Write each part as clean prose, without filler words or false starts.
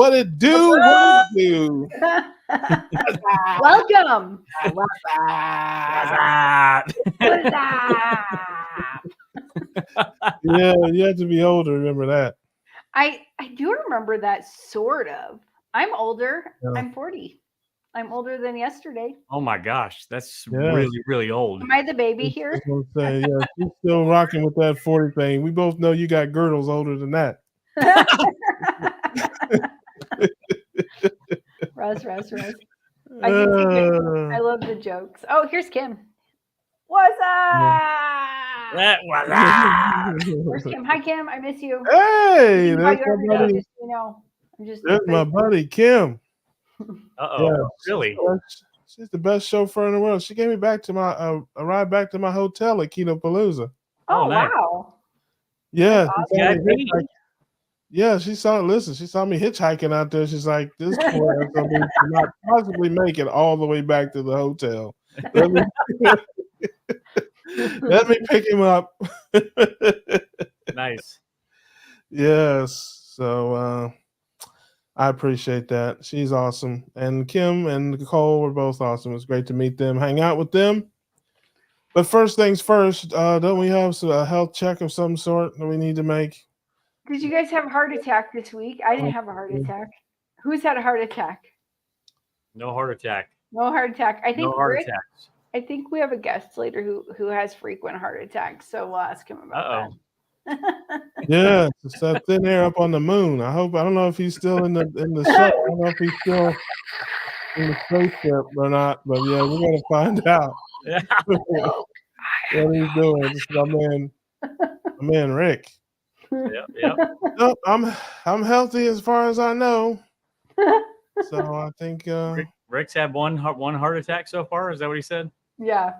What it do? What it do? Welcome. What's up? Yeah, you have to be old to remember that. I do remember that sort of. I'm older. Yeah. I'm 40. I'm older than yesterday. Oh my gosh, that's Yes. really, really old. Am I the baby I here? was gonna say, yeah, she's still rocking with that 40 thing. We both know you got girdles older than that. Russ. I can take it. I love the jokes. Oh, here's Kim. What's up? That was up. Where's Kim? Hi, Kim. I miss you. Hey, I there's invite you my every day, buddy. just so you know. I'm just There's my buddy Kim. Uh-oh, Yeah, really? She's the best chauffeur in the world. She gave me back to my a ride back to my hotel at Keto Palooza. Oh, nice. wow. Yeah, Yeah, she saw me hitchhiking out there. She's like, this poor SOB cannot possibly make it all the way back to the hotel. Let me pick him up. Nice. Yes. So I appreciate that. She's awesome. And Kim and Nicole were both awesome. It was great to meet them, hang out with them. But first things first, don't we have a health check of some sort that we need to make? Did you guys have a heart attack this week? I didn't have a heart attack. Who's had a heart attack? No heart attack. No heart attack. I think No heart Rick, attacks. I think we have a guest later who has frequent heart attacks, so we'll ask him about that. Yeah, it's that thin air up on the moon. I don't know if he's still in the ship. I don't know if he's still in the spaceship or not, but yeah, we're gonna find out Yeah. what he's doing. This is my man Rick. Yep. Nope, I'm healthy as far as I know. So I think Rick's had one heart attack so far. Is that what he said? Yeah.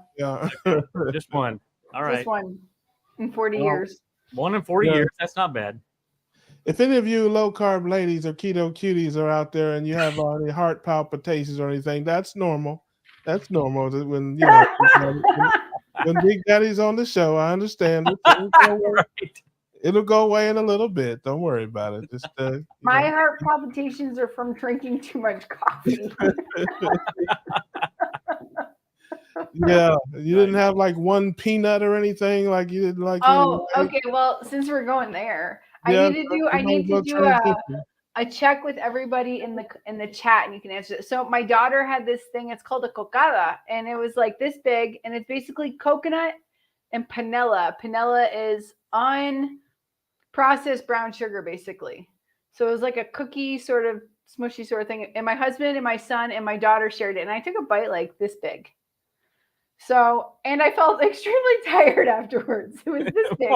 Just one. All right. Just one in 40 years. 1 in 40 years. That's not bad. if any of you low carb ladies or keto cuties are out there and you have any heart palpitations or anything, that's normal. That's normal. When when Big Daddy's on the show, I understand it. Right. It'll go away in a little bit. Don't worry about it. Just my heart palpitations are from drinking too much coffee. Yeah, you didn't have like one peanut or anything like you did like. Oh, okay. Well, since we're going there, Yeah, I need to do a check with everybody in the chat, and you can answer it. So my daughter had this thing. It's called a cocada, and it was like this big, and it's basically coconut and panela. Panela is unprocessed brown sugar, basically. So it was like a cookie sort of smushy sort of thing. And my husband and my son and my daughter shared it, and I took a bite like this big. So, and I felt extremely tired afterwards. It was this big.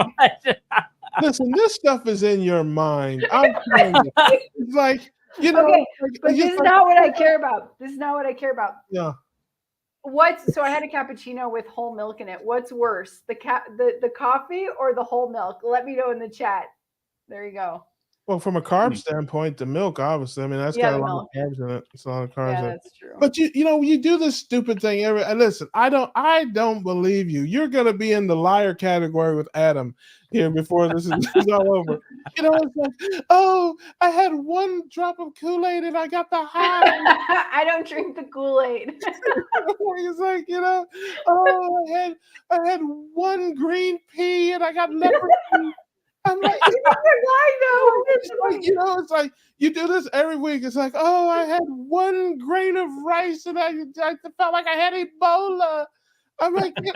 Listen, this stuff is in your mind. I'm telling you. It's like, you know. Okay, but this is not what I care about. This is not what I care about. Yeah. So I had a cappuccino with whole milk in it. What's worse, the coffee or the whole milk? Let me know in the chat. There you go. Well, from a carb standpoint, the milk, obviously, I mean, that's got a lot of carbs in it. It's a lot of carbs in it. That's true. But you do this stupid thing listen, I don't believe you. You're gonna be in the liar category with Adam here before this is all over. It's like, oh, I had one drop of Kool-Aid and I got the high. I don't drink the Kool-Aid. It's like, oh, I had one green pea and I got leprosy. I'm like, it's like you do this every week. It's like, oh, I had one grain of rice and I felt like I had Ebola. I'm like, but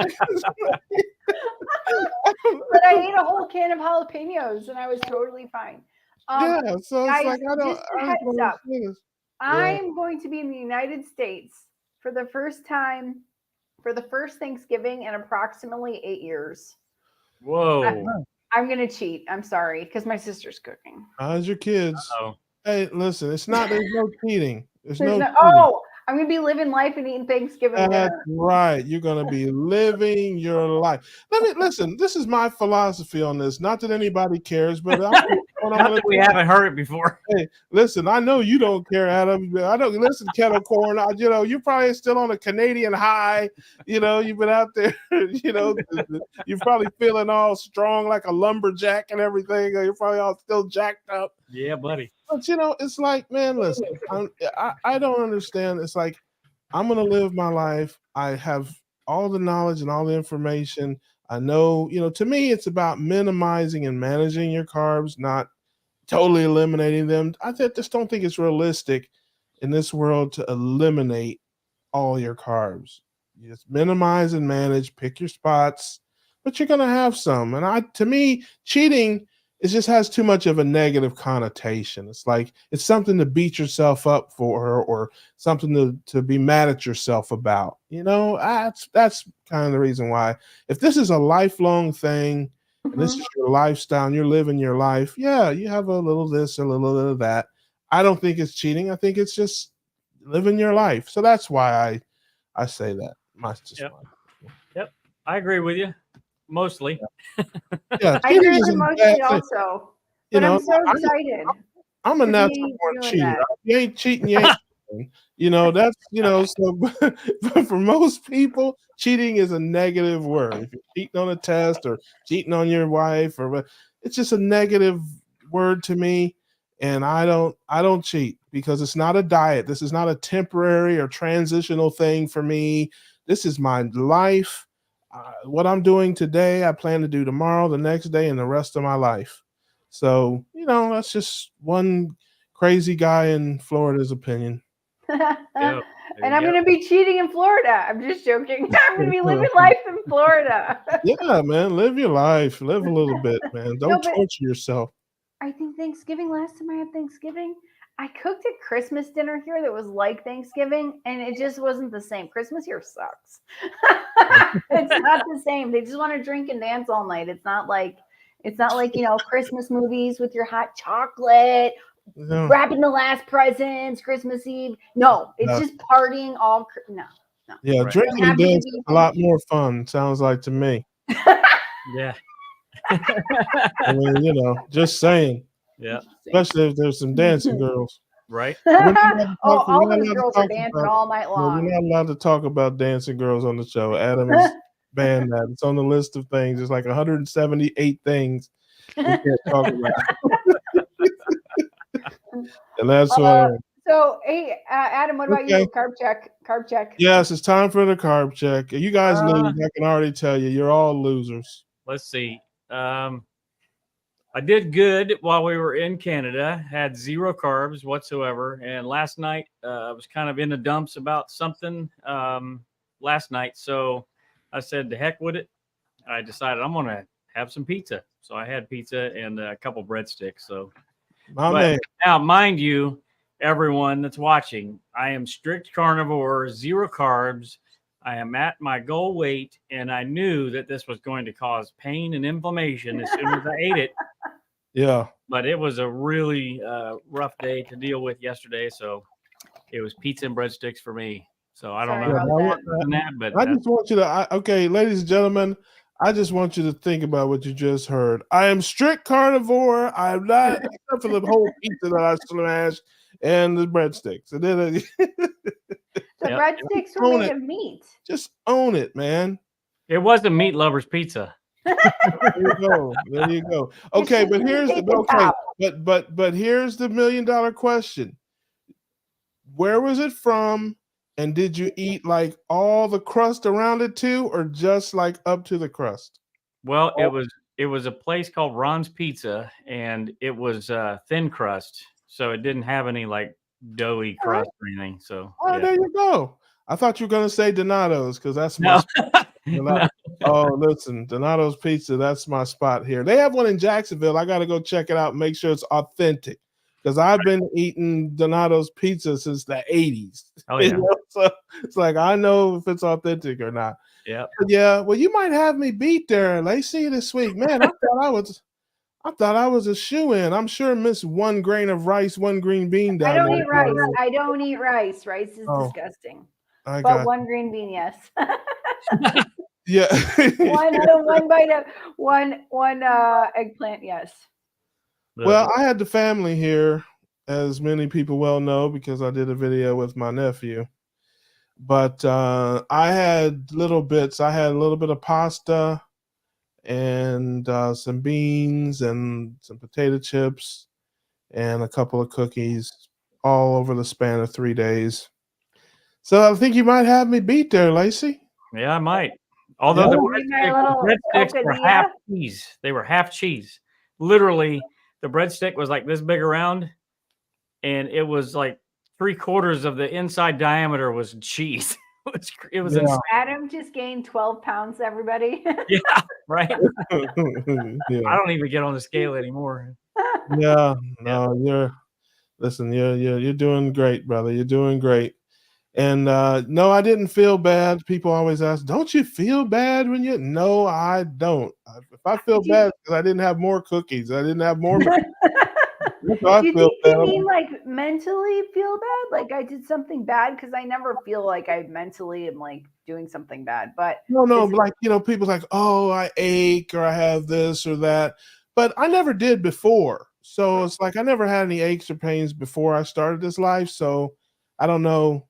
I ate a whole can of jalapenos and I was totally fine. So it's guys, like I'm going to be in the United States for the first time, for the first Thanksgiving in approximately 8 years. Whoa. I'm going to cheat. I'm sorry, because my sister's cooking. How's your kids? Uh-oh. Hey, listen, there's no cheating. There's no cheating. Oh, I'm going to be living life and eating Thanksgiving That's dinner. right. You're going to be living your life. Listen, this is my philosophy on this. Not that anybody cares, but we haven't heard it before. Hey, listen, I know you don't care, Adam. I don't listen, Kettle Corn. You're probably still on a Canadian high. You've been out there, you're probably feeling all strong like a lumberjack and everything. You're probably all still jacked up. Yeah, buddy. But it's like, man, listen, I don't understand. It's like I'm gonna live my life. I have all the knowledge and all the information. I know, to me, it's about minimizing and managing your carbs, not totally eliminating them. Just don't think it's realistic in this world to eliminate all your carbs. You just minimize and manage, pick your spots, but you're gonna have some. And to me, cheating just has too much of a negative connotation. It's like it's something to beat yourself up for, or something to be mad at yourself about. That's kind of the reason why. If this is a lifelong thing, and this is your lifestyle, and you're living your life, yeah, you have a little this, a little of that. I don't think it's cheating. I think it's just living your life. So that's why I say that. Yep. I agree with you. Mostly. Yeah, I agree with mostly also. But I'm so excited. I'm a natural born cheater. You ain't cheating, you ain't cheating. That's so for most people, cheating is a negative word. If you're cheating on a test or cheating on your wife, it's just a negative word to me. And I don't cheat because it's not a diet. This is not a temporary or transitional thing for me. This is my life. What I'm doing today, I plan to do tomorrow, the next day, and the rest of my life. So, that's just one crazy guy in Florida's opinion. And I'm going to be cheating in Florida. I'm just joking. I'm going to be living life in Florida. Yeah, man. Live your life. Live a little bit, man. Don't torture yourself. I think last time I had Thanksgiving, I cooked a Christmas dinner here that was like Thanksgiving, and it just wasn't the same. Christmas here sucks. It's not the same. They just want to drink and dance all night. It's not like Christmas movies with your hot chocolate, wrapping the last presents, Christmas Eve. No, it's just partying all. No. Yeah, right. Drinking and dancing is a lot more fun. Sounds like to me. Yeah. I mean, just saying. Yeah. Especially if there's some dancing girls. Right. All those girls are dancing all night long. We're not allowed to talk about dancing girls on the show. Adam has banned that. It's on the list of things. It's like 178 things we can't talk about. And that's why. So, hey, Adam, what about you? Carb check. Yes, it's time for the carb check. You guys lose. I can already tell you. You're all losers. Let's see. I did good while we were in Canada, had 0 carbs whatsoever. And last night, I was kind of in the dumps about something last night. So I said, to heck with it. I decided I'm going to have some pizza. So I had pizza and a couple breadsticks. So now, mind you, everyone that's watching, I am strict carnivore, 0 carbs. I am at my goal weight, and I knew that this was going to cause pain and inflammation as soon as I ate it. Yeah. But it was a really rough day to deal with yesterday, so it was pizza and breadsticks for me. So I don't know but I just want you to, okay, ladies and gentlemen, I just want you to think about what you just heard. I am strict carnivore. I am not, except for the whole pizza that I smashed and the breadsticks. And then the breadsticks were made of meat. Just own it, man. It was a meat lover's pizza. There you go. Okay, but here's but here's the $1 million question. Where was it from? And did you eat like all the crust around it too, or just like up to the crust? Well, it was a place called Ron's Pizza, and it was thin crust, so it didn't have any like doughy crust or anything. So there you go. I thought you were gonna say Donato's because that's my spot. No. Oh, listen, Donato's Pizza, that's my spot here. They have one in Jacksonville. I got to go check it out and make sure it's authentic because I've been eating Donato's Pizza since the 80s. Oh, yeah. So it's like I know if it's authentic or not. Yeah. Yeah. Well, you might have me beat there, Lacey, this week. Man, I thought I was a shoe-in. I'm sure miss 1 grain of rice, 1 green bean down there. I don't eat rice. I don't eat rice. Rice is disgusting. But 1 green bean, yes. Yeah. one eggplant, yes. Well, I had the family here, as many people well know, because I did a video with my nephew. But I had little bits. I had a little bit of pasta and some beans and some potato chips and a couple of cookies, all over the span of 3 days. So I think you might have me beat there, Lacey. Yeah, I might. Although Yeah. the You need my little breadsticks were half cocadilla. cheese. They were half cheese. Literally, the breadstick was like this big around, and it was like 3/4 of the inside diameter was cheese. It was Yeah. insane. Adam just gained 12 pounds, everybody. Yeah, right. I Yeah. don't even get on the scale anymore. Yeah. No, you're doing great, brother. You're doing great. And no, I didn't feel bad. People always ask, "Don't you feel bad when you?" No, I don't. If I feel bad because I didn't have more cookies, I didn't have more. Do I you feel think you bad. mean like mentally feel bad? Like I did something bad? Because I never feel like I mentally am like doing something bad. But No, this- but like, people's like, "Oh, I ache or I have this or that," but I never did before. So it's like I never had any aches or pains before I started this life. So I don't know.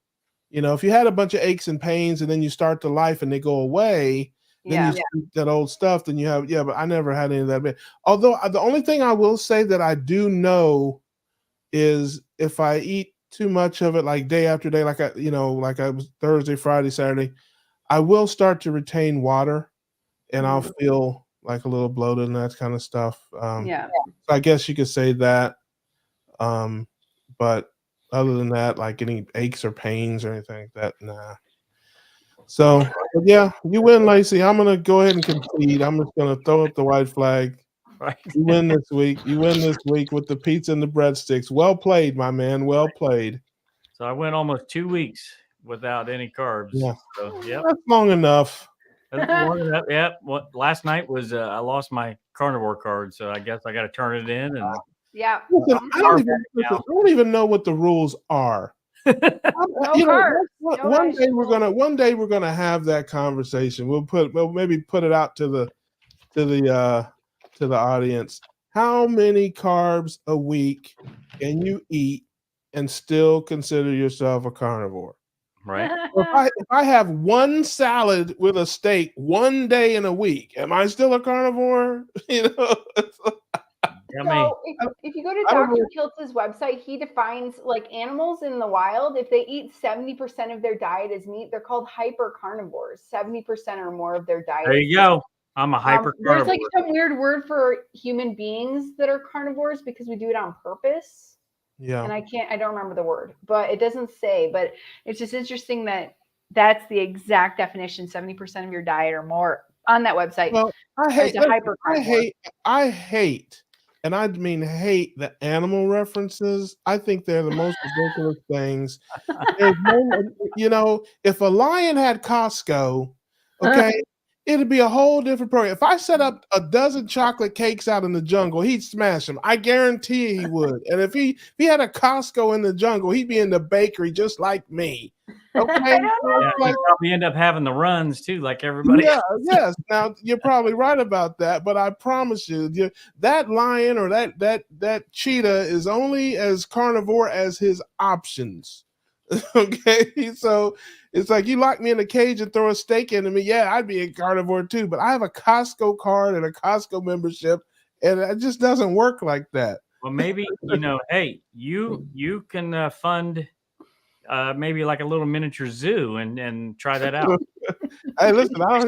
If you had a bunch of aches and pains and then you start the life and they go away, then yeah, you speak that old stuff, then you have, but I never had any of that. Although the only thing I will say that I do know is if I eat too much of it, like day after day, like I was Thursday, Friday, Saturday, I will start to retain water and I'll feel like a little bloated and that kind of stuff. yeah. So I guess you could say that. But other than that, like any aches or pains or anything like that, nah. So, but yeah, you win, Lacey. I'm gonna go ahead and concede. I'm just gonna throw up the white flag. Right. You win this week. You win this week with the pizza and the breadsticks. Well played, my man. Well played. So I went almost 2 weeks without any carbs. Yeah. So yep. That's long enough. Yep. Last night was I lost my carnivore card, so I guess I got to turn it in. And Yeah. Listen, I don't even know what the rules are. No carbs. One day we're gonna have that conversation. We'll maybe put it out to the audience. How many carbs a week can you eat and still consider yourself a carnivore? right. If I have one salad with a steak one day in a week, am I still a carnivore? So if you go to Dr. Kiltz's website, he defines like animals in the wild. If they eat 70% of their diet is meat, they're called hyper carnivores. 70% or more of their diet. There you go. I'm a hyper There's carnivore. like some weird word for human beings that are carnivores because we do it on purpose. Yeah. And I don't remember the word, but it doesn't say. But it's just interesting that that's the exact definition: 70% of your diet or more on that website. Well, I hate, and I mean hate the animal references. I think they're the most ridiculous things. If a lion had Costco, okay, it'd be a whole different program. If I set up a dozen chocolate cakes out in the jungle, he'd smash them. I guarantee he would. And if he had a Costco in the jungle, he'd be in the bakery just like me. Okay. Yeah, you probably end up having the runs too, like everybody. Yeah, yes. Now you're probably right about that, but I promise you, that lion or that cheetah is only as carnivore as his options. Okay, so it's like you lock me in a cage and throw a steak into me. Yeah, I'd be a carnivore too, but I have a Costco card and a Costco membership, and it just doesn't work like that. Well, maybe hey, you can fund maybe like a little miniature zoo and try that out. Hey, listen, I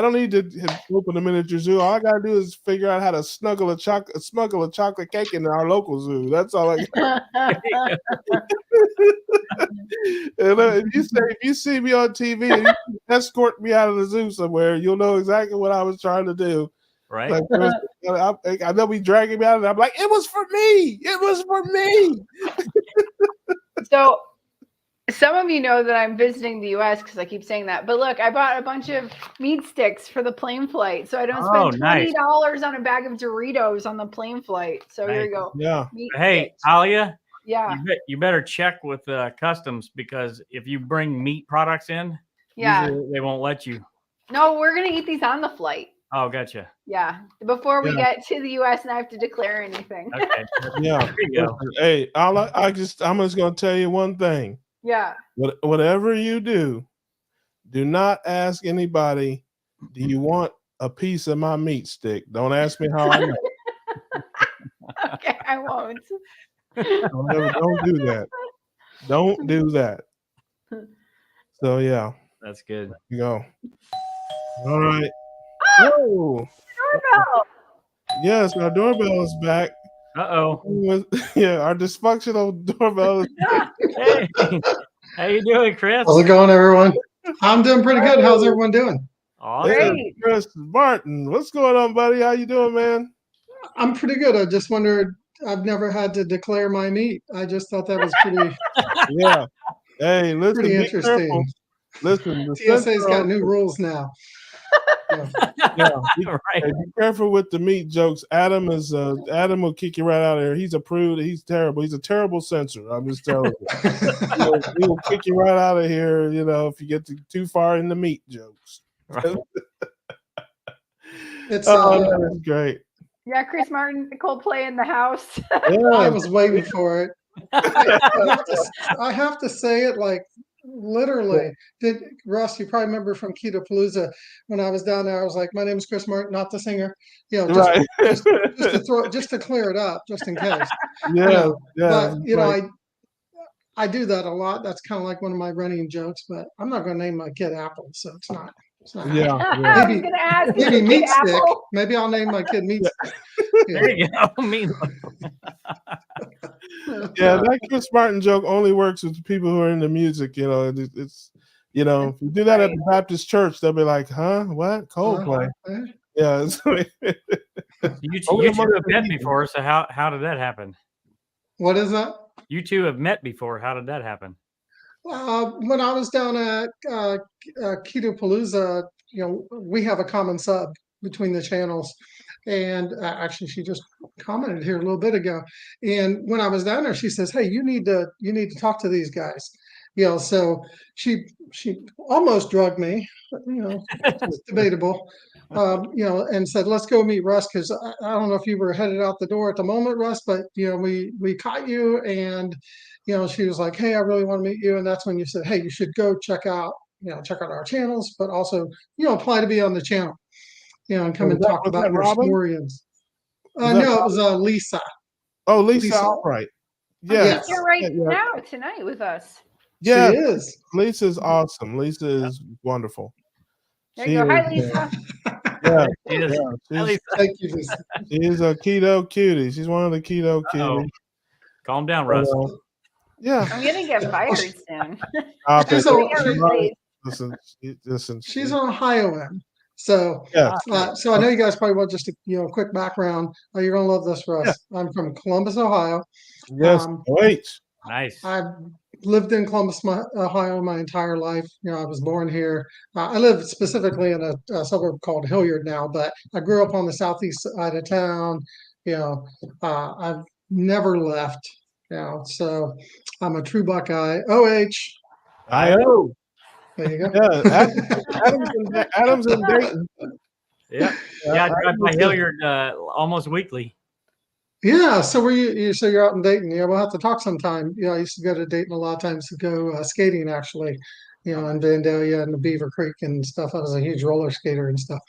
don't need to open a miniature zoo. All I gotta do is figure out how to smuggle a chocolate cake into our local zoo. That's all I got. If you see me on TV and you escort me out of the zoo somewhere, you'll know exactly what I was trying to do. Right. Like, I know we dragging me out, and I'm like, it was for me. It was for me. So some of you know that I'm visiting the US because I keep saying that. But look, I bought a bunch of meat sticks for the plane flight. So I don't spend $20 on a bag of Doritos on the plane flight. So here you go. Yeah. Hey, Alia. Yeah. You better check with customs, because if you bring meat products in, usually they won't let you. No, we're gonna eat these on the flight. Oh, gotcha. Yeah, before we get to the US and I have to declare anything. Okay. Yeah. There you go. Hey, I'm just gonna tell you one thing. Yeah. Whatever you do not ask anybody, do you want a piece of my meat stick? Don't ask me how I know. Okay. I won't. Don't do that. Don't do that. So yeah, That's good. you go. All right. Oh, Doorbell. yes, our doorbell is back. Uh-oh. Yeah, our dysfunctional doorbell is Hey, how you doing, Chris? How's it going, everyone? I'm doing pretty good. How's everyone doing? Awesome. Great. Chris Martin. What's going on, buddy? How you doing, man? I'm pretty good. I just wondered, I've never had to declare my meat. I just thought that was pretty Yeah. Hey, listen, pretty be careful. interesting. Listen, the TSA's got Central- new rules now. Yeah. Yeah, be, Right. hey, be careful with the meat jokes. Adam will kick you right out of here. He's a prude. He's terrible. He's a terrible censor. I'm just telling you. He will kick you right out of here. If you get too far in the meat jokes. It's That is great. Yeah, Chris Martin, Coldplay in the house. I Yeah, was waiting for it. I have to say it like literally. Russ, you probably remember from Keto Palooza when I was down there, I was like, my name is Chris Martin, not the singer. right. Just to clear it up, just in case. Yeah, But right. I do that a lot. That's kind of like one of my running jokes, but I'm not going to name my kid Apple, so it's not. Yeah, I was gonna ask. is Maybe it Meat Stick. Apple? Maybe I'll name my kid Meat Stick. Yeah. There you go. Mean. yeah. That Chris Martin joke only works with people who are into music. It's if you do that at the Baptist church, they'll be like, "Huh? What? Coldplay?" Yeah. You Only two among have the met people. before, so how did that happen? What is that? You two have met before. How did that happen? When I was down at Keto Palooza, we have a common sub between the channels. And actually, she just commented here a little bit ago. And when I was down there, she says, "Hey, you need to talk to these guys." So she almost drugged me, but, it's debatable. And said, "Let's go meet Russ," because I don't know if you were headed out the door at the moment, Russ, but we caught you, and she was like, "Hey, I really want to meet you," and that's when you said, "Hey, you should go check out our channels, but also apply to be on the channel, and come and talk Was about that your Robin? stories." Was that No, it was Lisa. Oh, Lisa Lisa. Albright. Yes. She's here right Yeah. now tonight with us. Yeah, She is. Lisa's awesome. Lisa is wonderful. There you go. Hi, is, Lisa. Yeah, She is. yeah, At least, Thank you, Lisa. she's a keto cutie. She's one of the keto Uh-oh. cuties. calm down, Russ. Yeah. I'm gonna get fired soon. Stop She's it. on- Get she- replaced. Listen. She's an Ohioan. So Yeah. so I know you guys probably want just a quick background. Oh, you're gonna love this, Russ. Yeah. I'm from Columbus, Ohio. Yes. Wait. Nice. I've lived in Columbus, Ohio my entire life. I was born here. I live specifically in a suburb called Hilliard now, but I grew up on the southeast side of town. I've never left. So I'm a true Buckeye. OH. I know. There you go. Yeah. Adam's in Dayton. Yeah. Yeah, I drive by Hilliard almost weekly. Yeah, so you're out in Dayton. We'll have to talk sometime. I used to go to Dayton a lot of times to go skating, actually. In Vandalia and the Beaver Creek and stuff. I was a huge roller skater and stuff.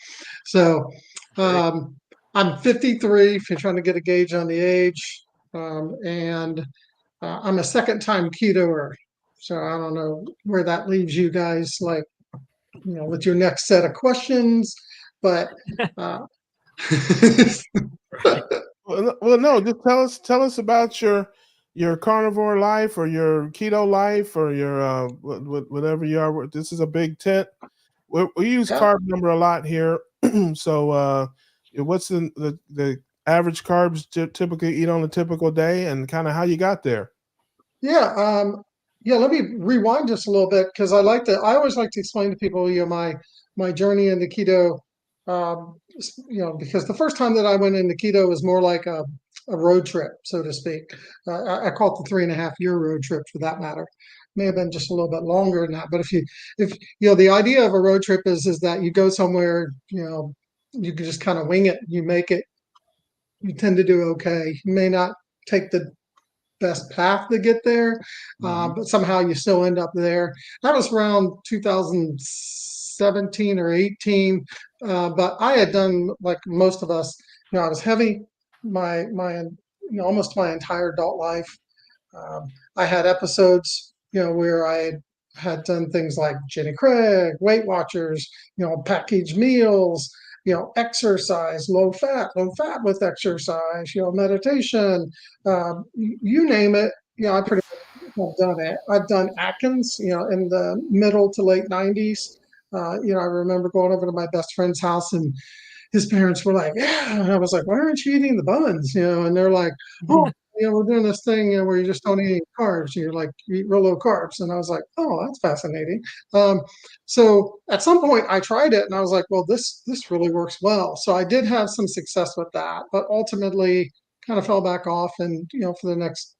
So I'm 53. If you're trying to get a gauge on the age, and I'm a second-time ketoer. So I don't know where that leaves you guys, like with your next set of questions, but. Well, no. Just tell us about your carnivore life or your keto life or your whatever you are. This is a big tent. We use Yeah. carb number a lot here. So, what's the average carbs typically eat on a typical day, and kind of how you got there? Yeah, let me rewind just a little bit because I always like to explain to people, my journey into keto, because the first time that I went into keto was more like a road trip, so to speak. I call it the 3.5-year road trip for that matter. May have been just a little bit longer than that, but if the idea of a road trip is that you go somewhere, you can just kind of wing it, you make it, you tend to do okay. You may not take the best path to get there, but somehow you still end up there. That was around 2017 or 18, but I had done like most of us. I was heavy. My almost my entire adult life. I had episodes, where I had done things like Jenny Craig, Weight Watchers, packaged meals, exercise, low fat with exercise, meditation, you name it. I pretty much have done it. I've done Atkins, in the middle to late 90s. I remember going over to my best friend's house and his parents were like, yeah. And I was like, why aren't you eating the buns? And they're like, oh, we're doing this thing, where you just don't eat any carbs. You're like, you eat real low carbs. And I was like, oh, that's fascinating. So at some point I tried it and I was like, well, this really works well. So I did have some success with that, but ultimately kind of fell back off. And, for the next,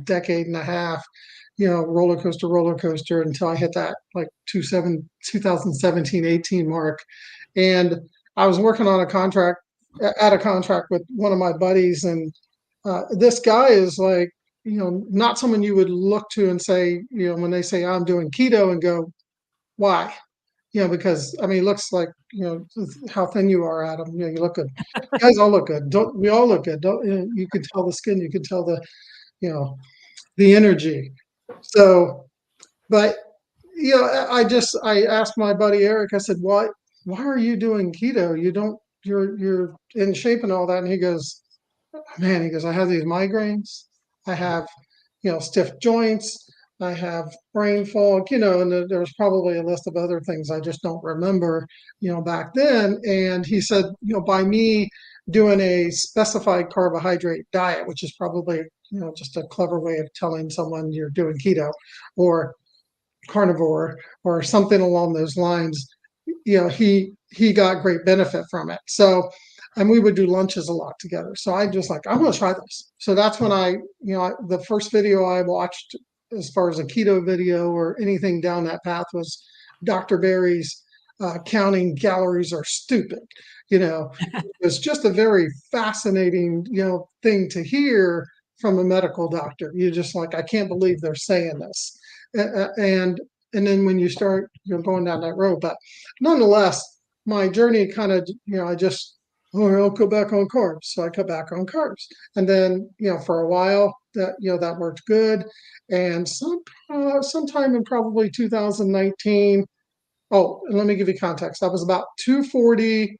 decade and a half, roller coaster until I hit that like 2017, 18 mark. And I was working on a contract with one of my buddies, and this guy is like, not someone you would look to and say, when they say I'm doing keto and go, why? Because I mean, it looks like, how thin you are, Adam. You look good. You guys all look good. Don't we all look good? Don't you could tell the skin, you could tell the, the energy. So, but I asked my buddy Eric, I said, why are you doing keto? You're in shape and all that. And he goes, man, I have these migraines. I have, stiff joints. I have brain fog, and there was probably a list of other things I just don't remember, back then. And he said, by me doing a specified carbohydrate diet, which is probably, just a clever way of telling someone you're doing keto or carnivore or something along those lines, he got great benefit from it. So, and we would do lunches a lot together. So I just like, I'm going to try this. So that's when the first video I watched as far as a keto video or anything down that path was Dr. Berry's Counting Calories Are Stupid. It was just a very fascinating, thing to hear from a medical doctor. You're just like, I can't believe they're saying this. And then when you start, going down that road, but nonetheless, my journey kind of, I'll go back on carbs. So I cut back on carbs. And then, for a while that worked good. And sometime in probably 2019, and let me give you context. I was about 240,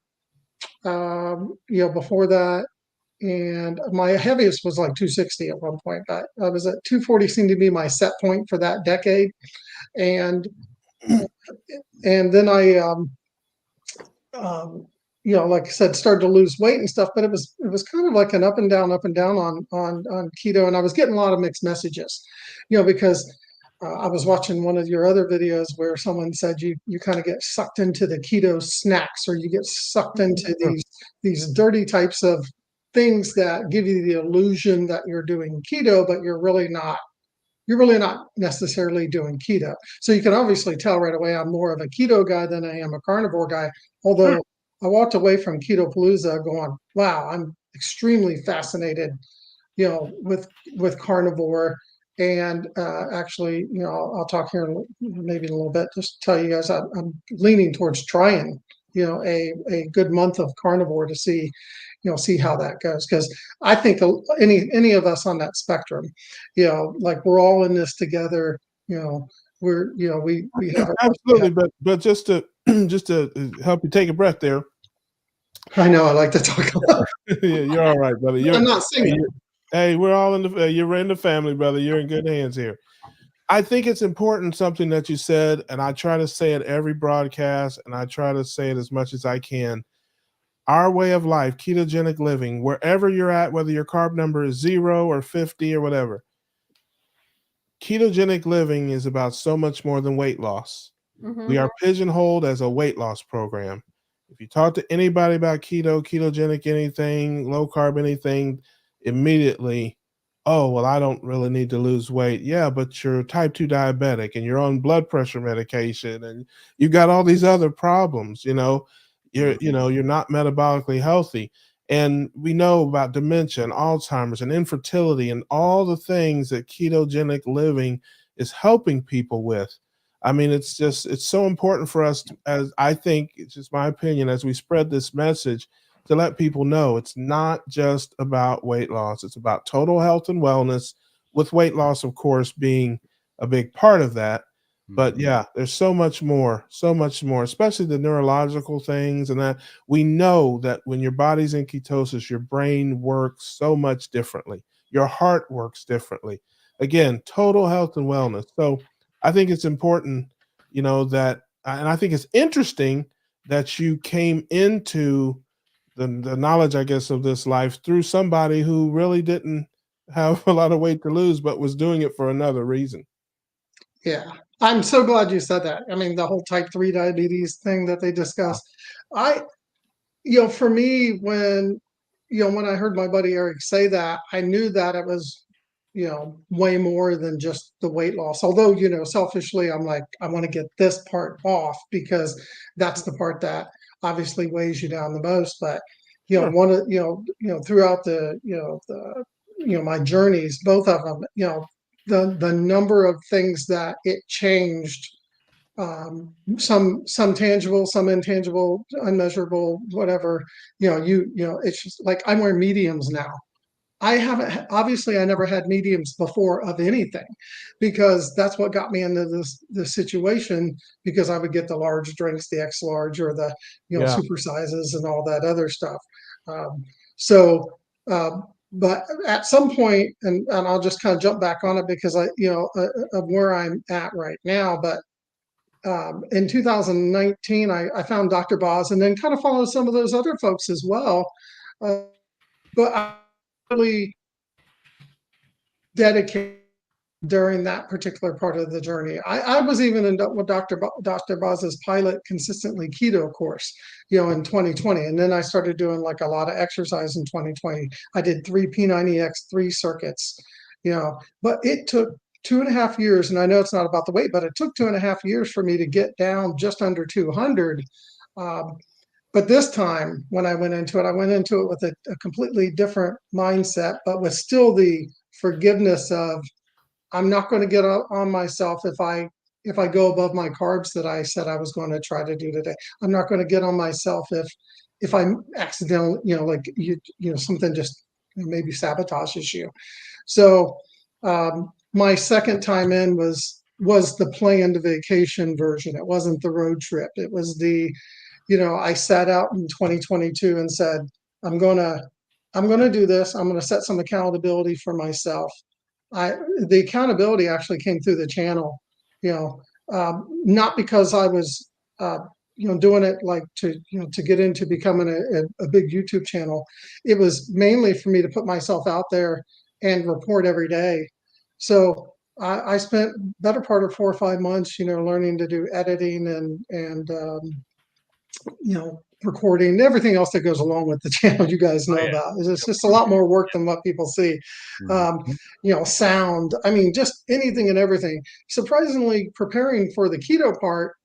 before that. And my heaviest was like 260 at one point, but I was at 240 seemed to be my set point for that decade. And then I, like I said, started to lose weight and stuff, but it was kind of like an up and down on keto. And I was getting a lot of mixed messages, because I was watching one of your other videos where someone said you kind of get sucked into the keto snacks, or you get sucked into these dirty types of things that give you the illusion that you're doing keto, but you're really not necessarily doing keto. So you can obviously tell right away I'm more of a keto guy than I am a carnivore guy. Although I walked away from Keto Palooza going, wow, I'm extremely fascinated, with carnivore. And actually, I'll talk here maybe in a little bit, just tell you guys I'm leaning towards trying, a good month of carnivore to see how that goes. Because I think any of us on that spectrum, like we're all in this together. We're we have absolutely, but just to help you take a breath there. I know I like to talk a lot. Yeah, you're all right, brother. I'm not singing. Hey, we're all you're in the family, brother. You're in good hands here. I think it's important, something that you said, and I try to say it every broadcast, and I try to say it as much as I can. Our way of life, ketogenic living, wherever you're at, whether your carb number is 0 or 50 or whatever, ketogenic living is about so much more than weight loss. Mm-hmm. We are pigeonholed as a weight loss program. If you talk to anybody about keto, ketogenic anything, low carb anything, immediately, oh, well, I don't really need to lose weight. Yeah, but you're type 2 diabetic and you're on blood pressure medication and you got all these other problems, you're not metabolically healthy. And we know about dementia and Alzheimer's and infertility and all the things that ketogenic living is helping people with. I mean, it's so important for us, as I think, it's just my opinion, as we spread this message, to let people know it's not just about weight loss. It's about total health and wellness, with weight loss, of course, being a big part of that. But yeah, there's so much more, especially the neurological things. And that we know that when your body's in ketosis, your brain works so much differently. Your heart works differently. Again, total health and wellness. So I think it's important, that, and I think it's interesting that you came into the knowledge, I guess, of this life through somebody who really didn't have a lot of weight to lose, but was doing it for another reason. Yeah, I'm so glad you said that. I mean, the whole type 3 diabetes thing that they discussed. For me, when I heard my buddy Eric say that, I knew that it was, way more than just the weight loss. Although, selfishly, I'm like, I want to get this part off because that's the part that obviously weighs you down the most. But, Sure. one of, throughout my journeys, both of them, the number of things that it changed, some tangible, some intangible, unmeasurable, whatever, it's just like I'm wearing mediums now. I never had mediums before of anything, because that's what got me into this situation, because I would get the large drinks, the X large, or the, Yeah. super sizes and all that other stuff. So, but at some point, and I'll just kind of jump back on it because of where I'm at right now. But in 2019, I found Dr. Boz, and then kind of followed some of those other folks as well. But I really dedicated during that particular part of the journey. I was even in with Dr. Boz's pilot consistently keto course, in 2020. And then I started doing like a lot of exercise in 2020. I did 3 P90X3 circuits, but it took 2.5 years. And I know it's not about the weight, but it took 2.5 years for me to get down just under 200. But this time when I went into it with a completely different mindset, but with still the forgiveness of, I'm not going to get on myself if I go above my carbs that I said I was going to try to do today. I'm not going to get on myself if I'm accidental, something just maybe sabotages you. So my second time in was the planned vacation version. It wasn't the road trip. It was the, I sat out in 2022 and said, I'm gonna do this. I'm gonna set some accountability for myself. The accountability actually came through the channel, not because I was, doing it like to get into becoming a big YouTube channel. It was mainly for me to put myself out there and report every day. So I spent better part of 4 or 5 months, learning to do editing and recording, everything else that goes along with the channel, you guys know about. It's just a lot more work than what people see. Sound, I mean, just anything and everything. Surprisingly, preparing for the keto part,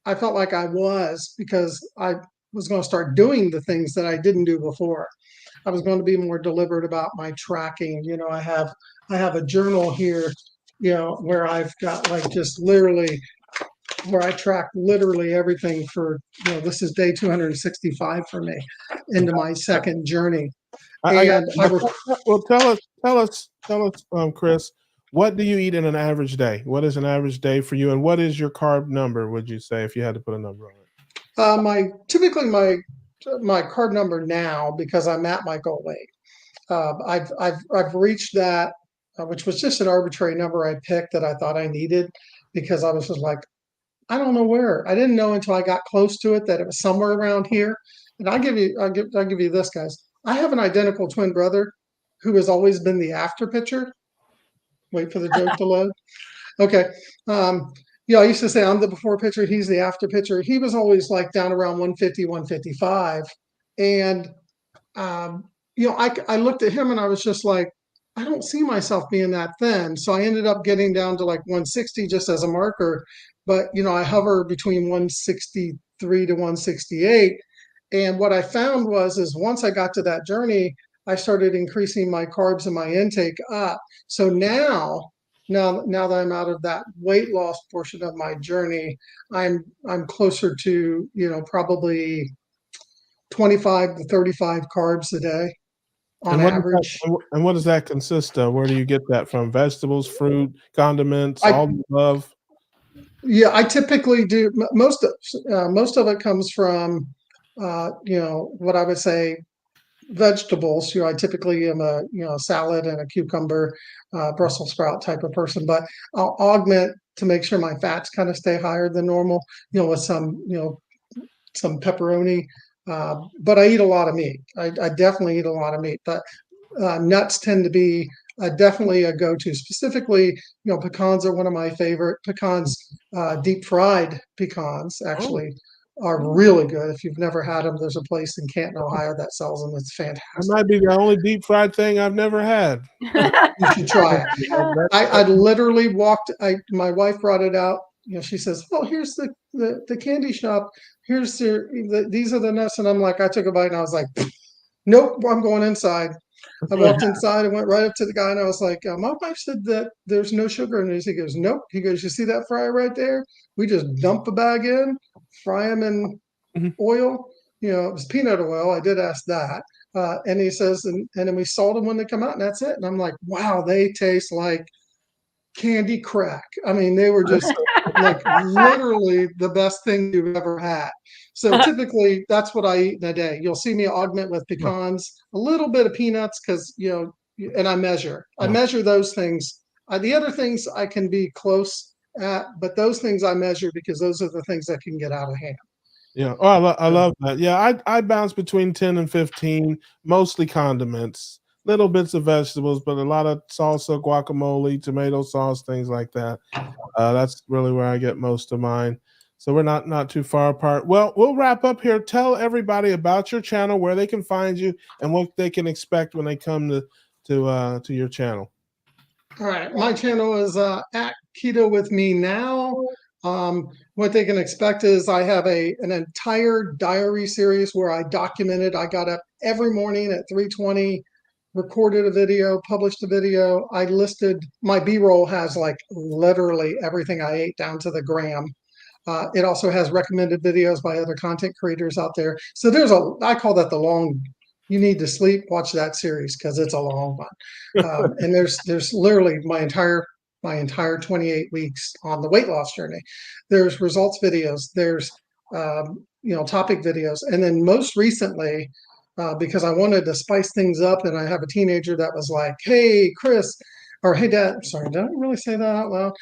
I felt like I was, because I was going to start doing the things that I didn't do before. I was going to be more deliberate about my tracking. I have a journal here, where I've got like just literally, where I track literally everything for, this is day 265 for me into my second journey. Well, tell us, Chris, what do you eat in an average day? What is an average day for you, and what is your carb number, would you say, if you had to put a number on it? Typically my carb number now, because I'm at my goal weight, I've reached that, which was just an arbitrary number I picked that I thought I needed, because I was just like, I don't know where. I didn't know until I got close to it that it was somewhere around here. And I'll give you this, guys. I have an identical twin brother who has always been the after pitcher. Wait for the joke to load. Okay. I used to say I'm the before pitcher. He's the after pitcher. He was always like down around 150, 155. And, I looked at him and I was just like, I don't see myself being that thin. So I ended up getting down to like 160 just as a marker. But, I hover between 163 to 168. And what I found is once I got to that journey, I started increasing my carbs and my intake up. So now that I'm out of that weight loss portion of my journey, I'm closer to, probably 25 to 35 carbs a day on average. And what does that consist of? Where do you get that from? Vegetables, fruit, condiments, all the above? Yeah, I typically do most of it comes from, what I would say vegetables. I typically am a salad and a cucumber, Brussels sprout type of person, but I'll augment to make sure my fats kind of stay higher than normal. With some pepperoni. But I eat a lot of meat. I definitely eat a lot of meat, but nuts tend to be definitely a go-to. Specifically, pecans are one of my favorite. Pecans, deep fried pecans, actually are really good. If you've never had them, there's a place in Canton, Ohio that sells them. It's fantastic. That might be the only deep fried thing I've never had. You should try it. I literally walked. My wife brought it out. She says, "Oh, here's the candy shop. Here's these are the nuts." And I'm like, I took a bite and I was like, "Nope, I'm going inside." I walked inside and went right up to the guy and I was like, "My wife said that there's no sugar in this." He goes, "Nope." He goes, "You see that fryer right there? We just dump a bag in, fry them in oil. It was peanut oil. I did ask that." And he says, and then we salt them when they come out, and that's it. And I'm like, wow, they taste like candy crack. I mean, they were just like literally the best thing you've ever had. So typically that's what I eat in a day. You'll see me augment with pecans, a little bit of peanuts, because and I measure those things. The other things I can be close at, but those things I measure because those are the things that can get out of hand. Yeah. Oh, I love that. Yeah, I bounce between 10 and 15, mostly condiments, little bits of vegetables, but a lot of salsa, guacamole, tomato sauce, things like that. That's really where I get most of mine. So we're not too far apart. Well, we'll wrap up here. Tell everybody about your channel, where they can find you, and what they can expect when they come to your channel. All right, my channel is at Keto with Me Now. What they can expect is I have an entire diary series where I documented. I got up every morning at 3:20, recorded a video, published a video. I listed my B-roll has like literally everything I ate down to the gram. It also has recommended videos by other content creators out there. So I call that the long. You need to sleep. Watch that series because it's a long one. And there's literally my entire 28 weeks on the weight loss journey. There's results videos. There's topic videos, and then most recently, because I wanted to spice things up, and I have a teenager that was like, "Hey, Chris," or "Hey, Dad." Sorry, did I really say that out loud?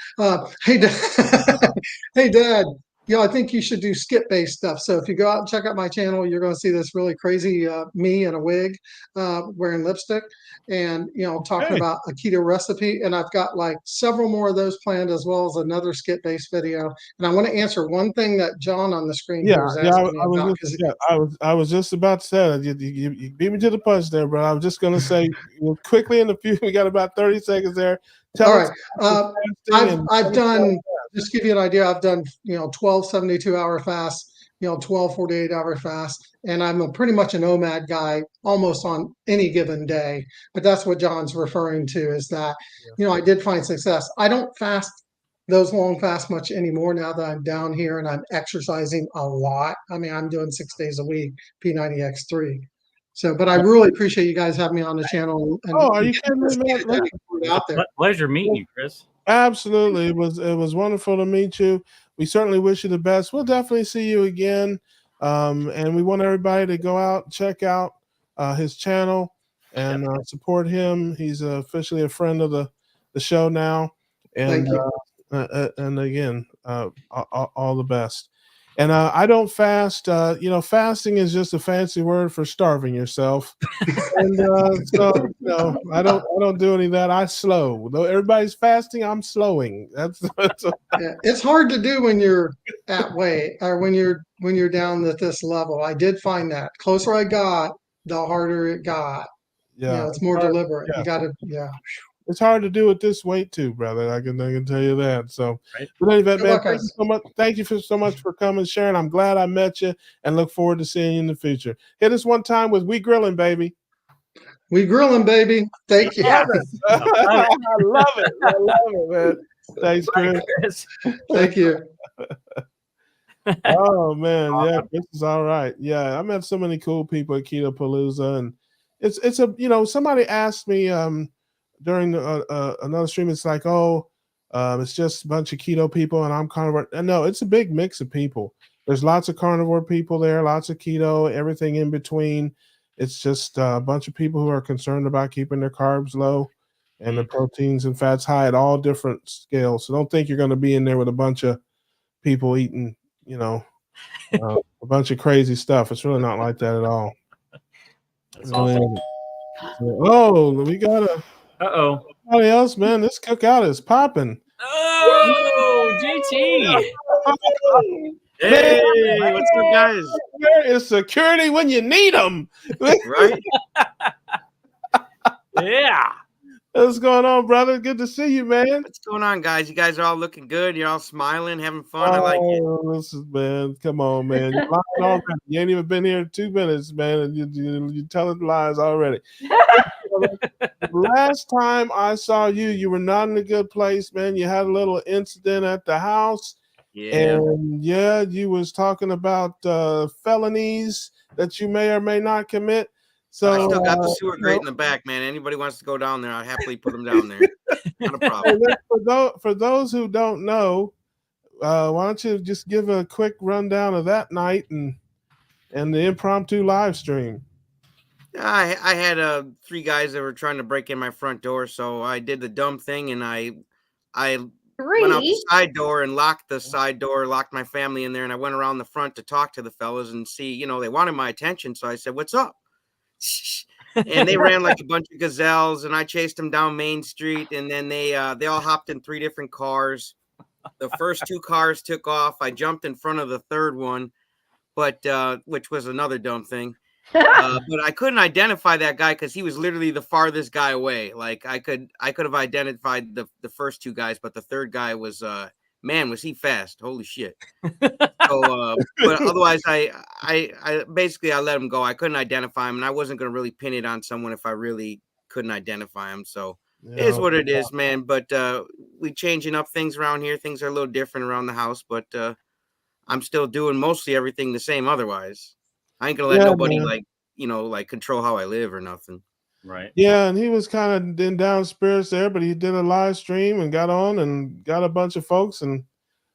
Hey, Dad. Hey, Dad. I think you should do skip-based stuff. So if you go out and check out my channel, you're going to see this really crazy me in a wig, wearing lipstick, and talking about a keto recipe. And I've got like several more of those planned, as well as another skip-based video. And I want to answer one thing that John on the screen here is asking me about. I was just about to say that. You beat me to the punch there, but I was just going to say quickly we got about 30 seconds there. All right. I've done, just to give you an idea, I've done 12 72-hour fasts, 12 48-hour fasts, and I'm pretty much an OMAD guy almost on any given day. But that's what John's referring to, is that I did find success. I don't fast those long fasts much anymore now that I'm down here and I'm exercising a lot. I mean, I'm doing 6 days a week, P90X3. So, but I really appreciate you guys having me on the channel. Are you kidding me, man? Out there. Pleasure meeting you, Chris. Absolutely. It was wonderful to meet you. We certainly wish you the best. We'll definitely see you again. And we want everybody to go out, check out his channel and support him. He's officially a friend of the show now. And and again, all the best. And I don't fast. Fasting is just a fancy word for starving yourself. And so I don't do any of that. I slow. Though everybody's fasting, I'm slowing. It's hard to do when you're at weight, or when you're down at this level. I did find that closer I got, the harder it got. Yeah, it's more deliberate. Yeah. You got to It's hard to do at this weight too, brother. I can tell you that. So, but anyway, man, thank you so much. Thank you so much for coming, Sharon. I'm glad I met you, and look forward to seeing you in the future. Hit us one time with "We Grillin' Baby." We Grillin' Baby. Thank you. I love it, man. Thanks, Chris. Thank you. Oh man, yeah, Chris is all right. Yeah, I met so many cool people at Keto Palooza, and it's a somebody asked me during another stream. It's like, oh, it's just a bunch of keto people, and I'm carnivore. And no, it's a big mix of people. There's lots of carnivore people there, lots of keto, everything in between. It's just a bunch of people who are concerned about keeping their carbs low and the proteins and fats high at all different scales. So don't think you're going to be in there with a bunch of people eating, a bunch of crazy stuff. It's really not like that at all. That's Really awesome. isn't. Oh, we got Uh-oh. somebody else, man. This cookout is popping. Oh, JT. Hey, what's up, guys? Where is security when you need them? Right? Yeah. What's going on, brother? Good to see you, man. What's going on, guys? You guys are all looking good. You're all smiling, having fun. I like it. Oh, this is, man. Come on, man. You're lying already. You ain't even been here 2 minutes, man, and you telling lies already. Last time I saw you, you were not in a good place, man. You had a little incident at the house. Yeah. And yeah, you was talking about felonies that you may or may not commit. So I still got the sewer grate in the back, man. Anybody wants to go down there, I'll happily put them down there. Not a problem. for those who don't know, why don't you just give a quick rundown of that night and the impromptu live stream? I had 3 guys that were trying to break in my front door, so I did the dumb thing, and I went out the side door and locked the side door, locked my family in there, and I went around the front to talk to the fellas and see, they wanted my attention, so I said, "What's up?" And they ran like a bunch of gazelles, and I chased them down Main Street, and then they all hopped in 3 different cars. The first 2 cars took off. I jumped in front of the third one, but which was another dumb thing. But I couldn't identify that guy because he was literally the farthest guy away. Like I could have identified the first 2 guys, but the third guy was man, was he fast? Holy shit! So, but otherwise, I basically I let him go. I couldn't identify him, and I wasn't going to really pin it on someone if I really couldn't identify him. So it is what it is, man. But we changing up things around here. Things are a little different around the house, but I'm still doing mostly everything the same. Otherwise, I ain't gonna let nobody like control how I live or nothing. Right. Yeah, and he was kind of in down spirits there, but he did a live stream and got on and got a bunch of folks, and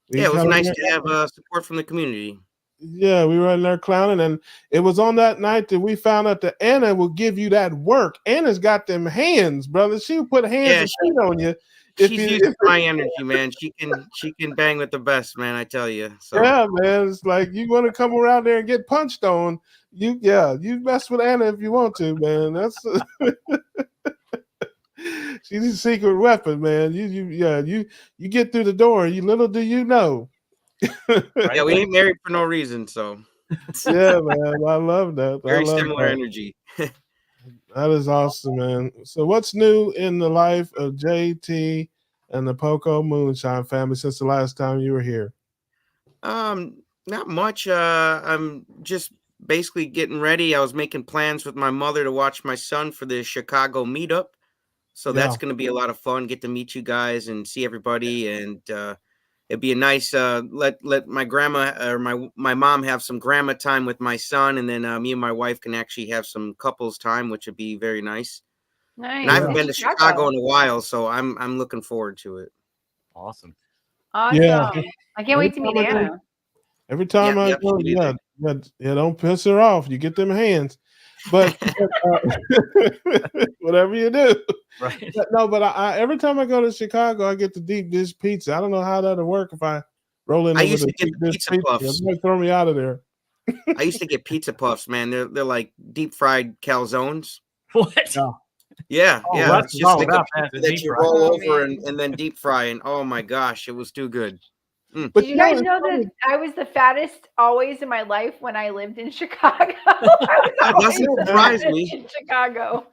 yeah, it was nice to have support from the community. Yeah, we were in there clowning, and it was on that night that we found out that Anna will give you that work. Anna's got them hands, brother. She will put hands and feet on you. She's used to my energy, man. She can bang with the best, man. I tell you. So. Yeah, man. It's like you want to come around there and get punched on. You mess with Anna if you want to, man. That's she's a secret weapon, man. You get through the door. You little do you know. Yeah, we ain't married for no reason, so. Yeah, man. I love that. Very similar energy. That is awesome, man. So what's new in the life of JT and the Poko Moonshine family since the last time you were here? Not much. I'm just basically getting ready. I was making plans with my mother to watch my son for the Chicago meetup. So that's going to be a lot of fun. Get to meet you guys and see everybody. And it'd be a nice let my grandma or my mom have some grandma time with my son, and then me and my wife can actually have some couples time, which would be very nice. Nice. And I haven't been to Chicago in a while, so I'm looking forward to it. Awesome. Yeah. I can't wait to meet Anna. Every time I go, don't piss her off. You get them hands, but whatever you do. Right. But I every time I go to Chicago, I get the deep dish pizza. I don't know how that'll work if I roll in. I used to get the pizza puffs. They throw me out of there. I used to get pizza puffs, man. They're like deep fried calzones. What? Yeah, Oh, yeah. that's It's just like a that pizza that you roll over and then deep fry, and oh my gosh, it was too good. Did you guys know that I was the fattest always in my life when I lived in Chicago? I was doesn't surprise me. in Chicago.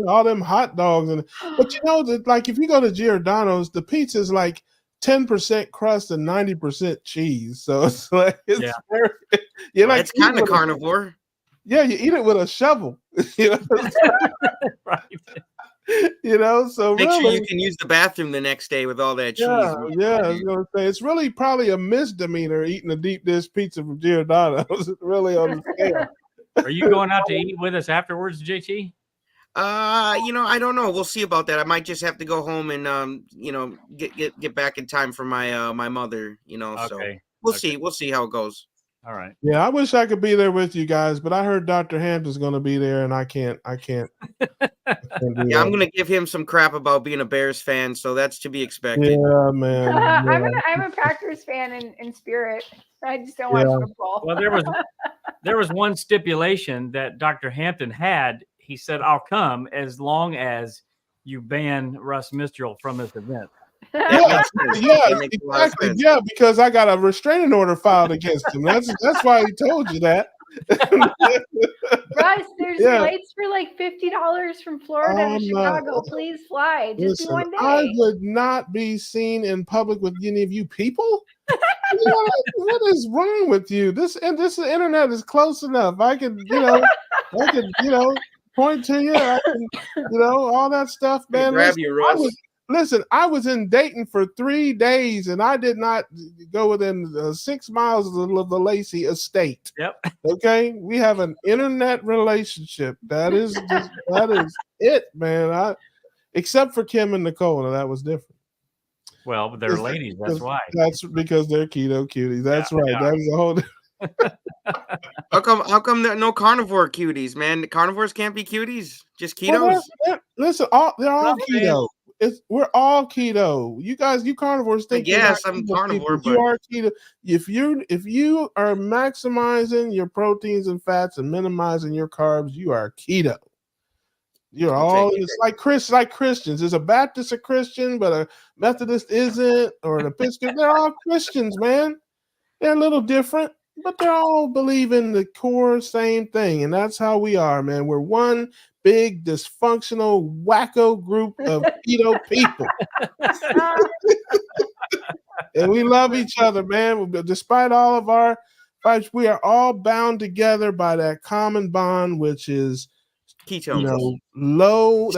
all them hot dogs but you know that, like, if you go to Giordano's, the pizza is like 10% crust and 90% cheese. So it's like it's it's kind of carnivore. Yeah, you eat it with a shovel. You know? Right. So Make sure really, you can use the bathroom the next day with all that cheese. I was gonna say it's really probably a misdemeanor eating a deep dish pizza from Giordano's. Really on the scale. Are you going out to eat with us afterwards, JT? I don't know. We'll see about that. I might just have to go home and get back in time for my my mother. So Okay. we'll see. We'll see how it goes. All right. Yeah, I wish I could be there with you guys, but I heard Dr. Hampton's going to be there, and I can't. Yeah, I'm gonna give him some crap about being a Bears fan, so that's to be expected. Yeah, man. I'm a Packers fan in spirit. I just don't watch football. Well, there was one stipulation that Dr. Hampton had. He said, "I'll come as long as you ban Russ Mistral from this event." Exactly. Yeah, because I got a restraining order filed against him. That's why he told you that. Russ, there's flights for like $50 from Florida to Chicago. Please fly. Just be one day. I would not be seen in public with any of you people. What is wrong with you? This internet is close enough. I could point to you. I can, all that stuff, man. Grab you, Russ. I was in Dayton for 3 days, and I did not go within 6 miles of the Lacey estate. Yep. Okay, we have an internet relationship. That is it, man. Except for Kim and Nicole, that was different. Well, they're ladies. That's why. That's because they're keto cuties. That's right. That is a whole. How come there are no carnivore cuties, man? The carnivores can't be cuties. Just ketos. Listen, they're all keto. We're all keto. You guys, you carnivores think yes, I'm carnivore, but you are keto. If you are maximizing your proteins and fats and minimizing your carbs, you are keto. You're all it's like Christians. There's a Baptist a Christian, but a Methodist isn't, or an Episcopal. They're all Christians, man. They're a little different, but they all believe in the core same thing, and that's how we are, man. We're one big dysfunctional wacko group of keto people. And we love each other, man. Despite all of our fights, we are all bound together by that common bond, which is ketones. Low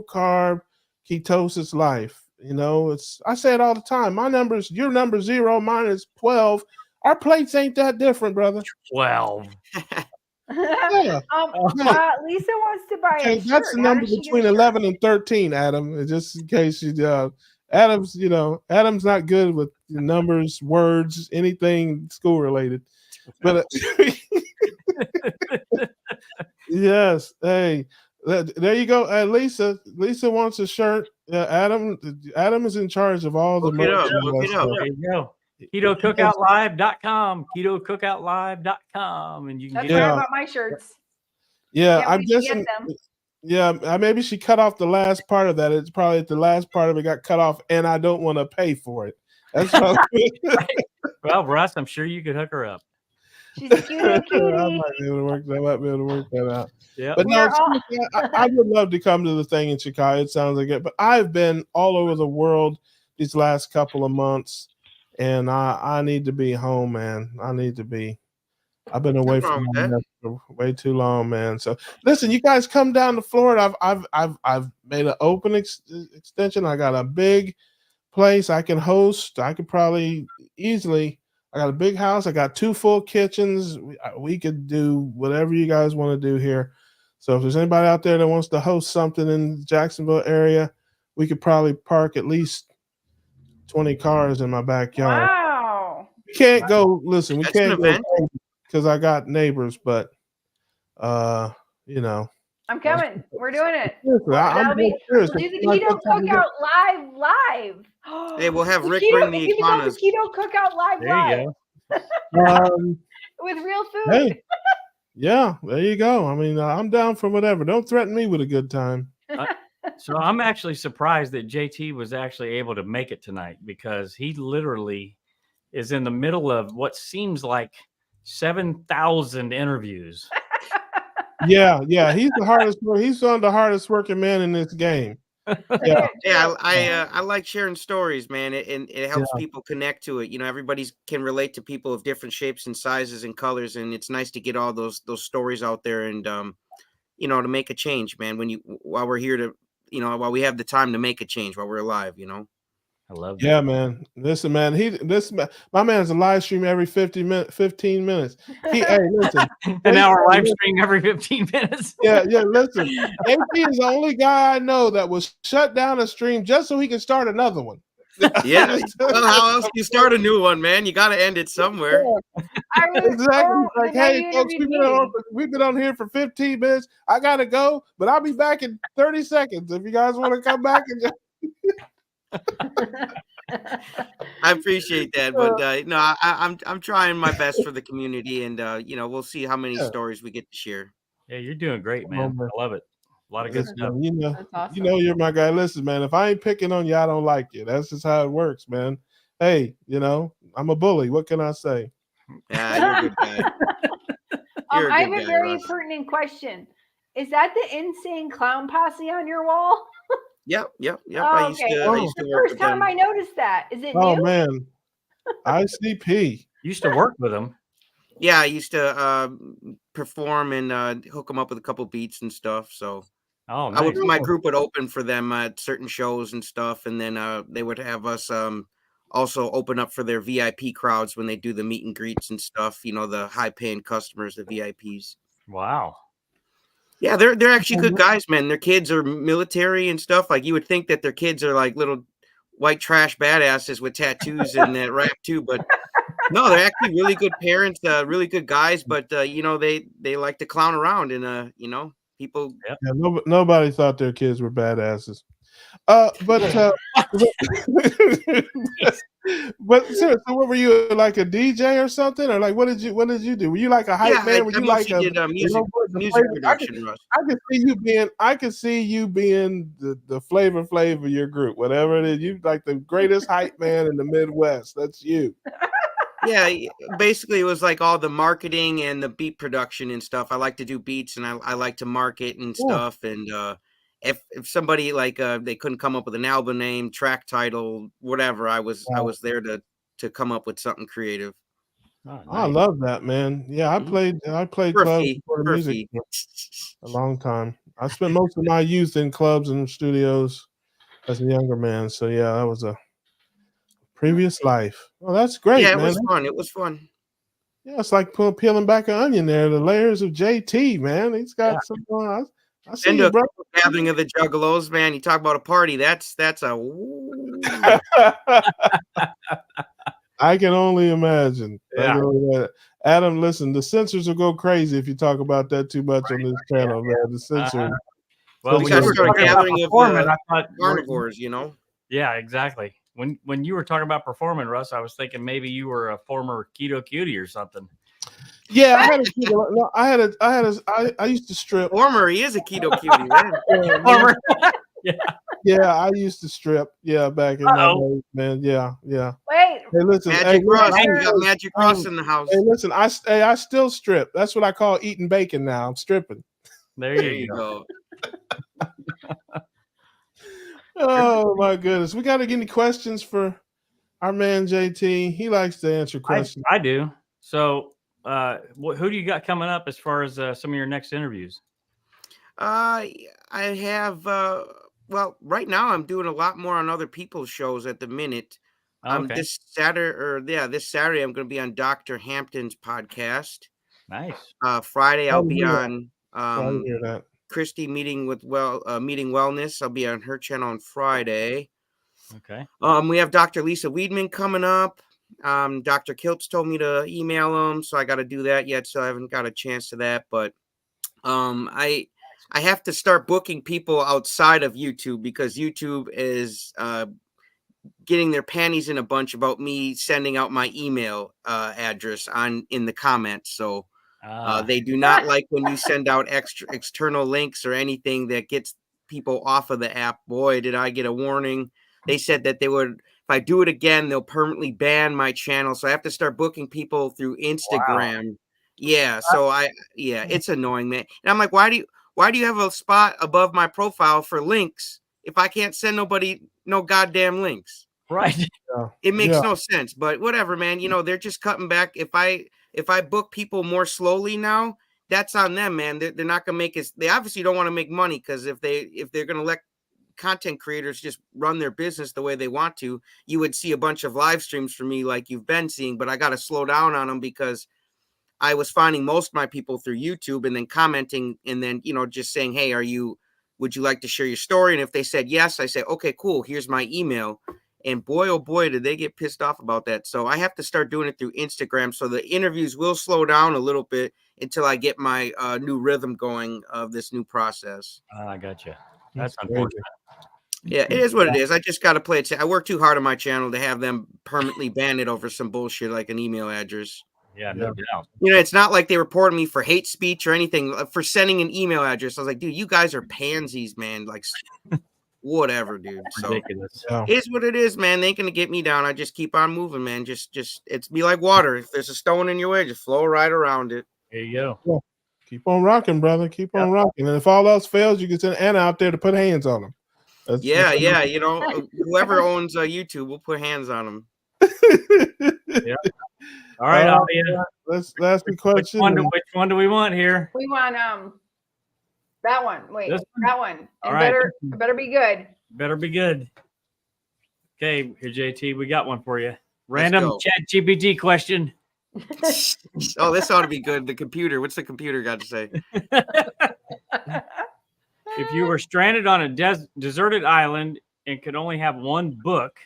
carb ketosis life. I say it all the time. Your number 0, mine is 12. Our plates ain't that different, brother. 12. Lisa wants to buy a shirt. That's the number between 11 and 13, Adam. Just in case Adam's not good with numbers, words, anything school related. But yes, hey, there you go. Lisa wants a shirt. Adam is in charge of all the merch. There you go. KetoCookoutLive.com, KetoCookoutLive.com, and you can That's where I bought my shirts. Yeah, I'm guessing. Yeah, maybe she cut off the last part of that. It's probably the last part of it got cut off, and I don't want to pay for it. That's well, Russ, I'm sure you could hook her up. She's a cutie. I might be able to work that out. Yeah, but no, I would love to come to the thing in Chicago. It sounds like it, but I've been all over the world these last couple of months. And I need to be home, man. I've been away from home for way too long, man. So listen, you guys come down to Florida. I've made an open extension. I got a big place I can host. I could probably easily. I got a big house. I got 2 full kitchens. We could do whatever you guys want to do here. So if there's anybody out there that wants to host something in the Jacksonville area, we could probably park at least 20 cars in my backyard. Wow. We can't go. Listen, we can't go because I got neighbors, but I'm coming. We're doing it. We'll do the Keto Cookout live. Hey, we'll have Rick bring the iguanas. Keto Cookout live. There you go. With real food. Hey, yeah, there you go. I mean, I'm down for whatever. Don't threaten me with a good time. So I'm actually surprised that JT was actually able to make it tonight, because he literally is in the middle of what seems like 7,000 interviews. Yeah, he's the hardest. He's one of the hardest working men in this game. Yeah, I like sharing stories, man. It helps people connect to it. Everybody can relate to people of different shapes and sizes and colors, and it's nice to get all those stories out there. And to make a change, man. While we're here to, while we have the time to make a change while we're alive, I love that. Yeah, man. Listen, man. My man's a live stream every 15 minutes. Hey, listen. An hour live stream every 15 minutes. Yeah. Listen, AP is the only guy I know that will shut down a stream just so he can start another one. Yeah. Well, how else do you start a new one, man? You got to end it somewhere. Exactly. Like, hey, folks, we've been on here for 15 minutes. I gotta go, but I'll be back in 30 seconds. If you guys want to come back and I appreciate that, but no, I'm trying my best for the community, and we'll see how many stories we get to share. Yeah, you're doing great, man. I love it. A lot of good stuff. That's awesome. You're my guy. Listen, man, if I ain't picking on you, I don't like you. That's just how it works, man. Hey, I'm a bully. What can I say? Yeah, you're a good guy. I have a very pertinent question. Is that the Insane Clown Posse on your wall? Yep. Oh, I used to work first with time them. I noticed that. Is it Oh new? man, ICP. Used to work with them. Yeah, I used to perform and hook them up with a couple beats and stuff. So nice. my group would open for them at certain shows and stuff, and then they would have us also open up for their VIP crowds when they do the meet and greets and stuff. The high paying customers, the VIPs. Wow. Yeah, they're actually good guys, man. Their kids are military and stuff. Like, you would think that their kids are like little white trash badasses with tattoos and that rap too, but no, they're actually really good parents, really good guys. But they like to clown around, and people. Yep. Yeah, nobody thought their kids were badasses. But seriously, what were you, like a DJ or something, or like what did you do? Were you like a hype man? Were you like a music production? Russ. I could see you being the flavor of your group, whatever it is. You like the greatest hype man in the Midwest. That's you. Yeah, basically it was like all the marketing and the beat production and stuff. I like to do beats, and I like to market and stuff. And if somebody like they couldn't come up with an album name, track title, whatever, I was there to come up with something creative. Oh, nice. I love that, man. Yeah, I played clubs for music for a long time. I spent most of my youth in clubs and studios as a younger man. So yeah, that was a previous life. Well, that's great. Yeah, man. It was fun. Yeah, it's like peeling back an onion there. The layers of JT, man. He's got some going on. I see you, bro. Gathering of the Juggalos, man. You talk about a party. That's a. I can only imagine. Yeah. Adam, listen, the censors will go crazy if you talk about that too much on this channel, man. The censors. Well, we got to start a gathering of carnivores, Yeah, exactly. When you were talking about performing, Russ, I was thinking maybe you were a former keto cutie or something. Yeah, I used to strip. Former, he is a keto cutie, man. Former. Yeah, I used to strip. Yeah, back in my days, man. Yeah. Wait. Hey, listen, you got Magic Russ in the house. Hey, listen, I still strip. That's what I call eating bacon now. I'm stripping. There you go. Oh my goodness. We got any questions for our man JT? He likes to answer questions. I do. So who do you got coming up as far as some of your next interviews? I have right now I'm doing a lot more on other people's shows at the minute. Okay. This Saturday I'm going to be on Dr. Hampton's podcast. Nice. Friday I'll be on that. Christy Meeting Wellness. I'll be on her channel on Friday. Okay. We have Dr. Lisa Weedman coming up. Dr. Kiltz told me to email him, so I got to do that yet. So I haven't got a chance to that, but I have to start booking people outside of YouTube because YouTube is getting their panties in a bunch about me sending out my email address in the comments. So they do not like when you send out external links or anything that gets people off of the app. Boy, did I get a warning. They said that they would, if I do it again, they'll permanently ban my channel. So I have to start booking people through Instagram. Wow. Yeah. So it's annoying, man. And I'm like, why do you have a spot above my profile for links if I can't send nobody no goddamn links? Right. It makes no sense, but whatever, man. They're just cutting back. If I book people more slowly now, that's on them, man. They're not gonna make us. They obviously don't want to make money, because if they're gonna let content creators just run their business the way they want to, you would see a bunch of live streams from me like you've been seeing. But I got to slow down on them, because I was finding most of my people through YouTube and then commenting, and then, just saying, hey, would you like to share your story? And if they said yes, I say, okay, cool, here's my email. And boy, oh boy, did they get pissed off about that. So I have to start doing it through Instagram. So the interviews will slow down a little bit until I get my new rhythm going of this new process. I gotcha. That's unfortunate. Yeah, it is what it is. I just got to play it. I work too hard on my channel to have them permanently ban it over some bullshit like an email address. Yeah, no doubt. It's not like they reported me for hate speech or anything, for sending an email address. I was like, dude, you guys are pansies, man. Like, whatever, dude. So Ridiculous. it is what it is, man. They ain't gonna get me down. I just keep on moving, man. Just it's be like water. If there's a stone in your way, just flow right around it. There you go. Yeah. Keep on rocking, brother. Keep on rocking. And if all else fails, you can send Anna out there to put hands on them. Yeah. Whoever owns YouTube, we'll put hands on them. Yeah. All right, Alia. Let's ask the question. Which one do we want here? We want that one. Wait, that one. All And right. better be good. Better be good. Okay, here, JT, we got one for you. Random Chat GPT question. Oh, this ought to be good. The computer. What's the computer got to say? If you were stranded on a deserted island and could only have one book,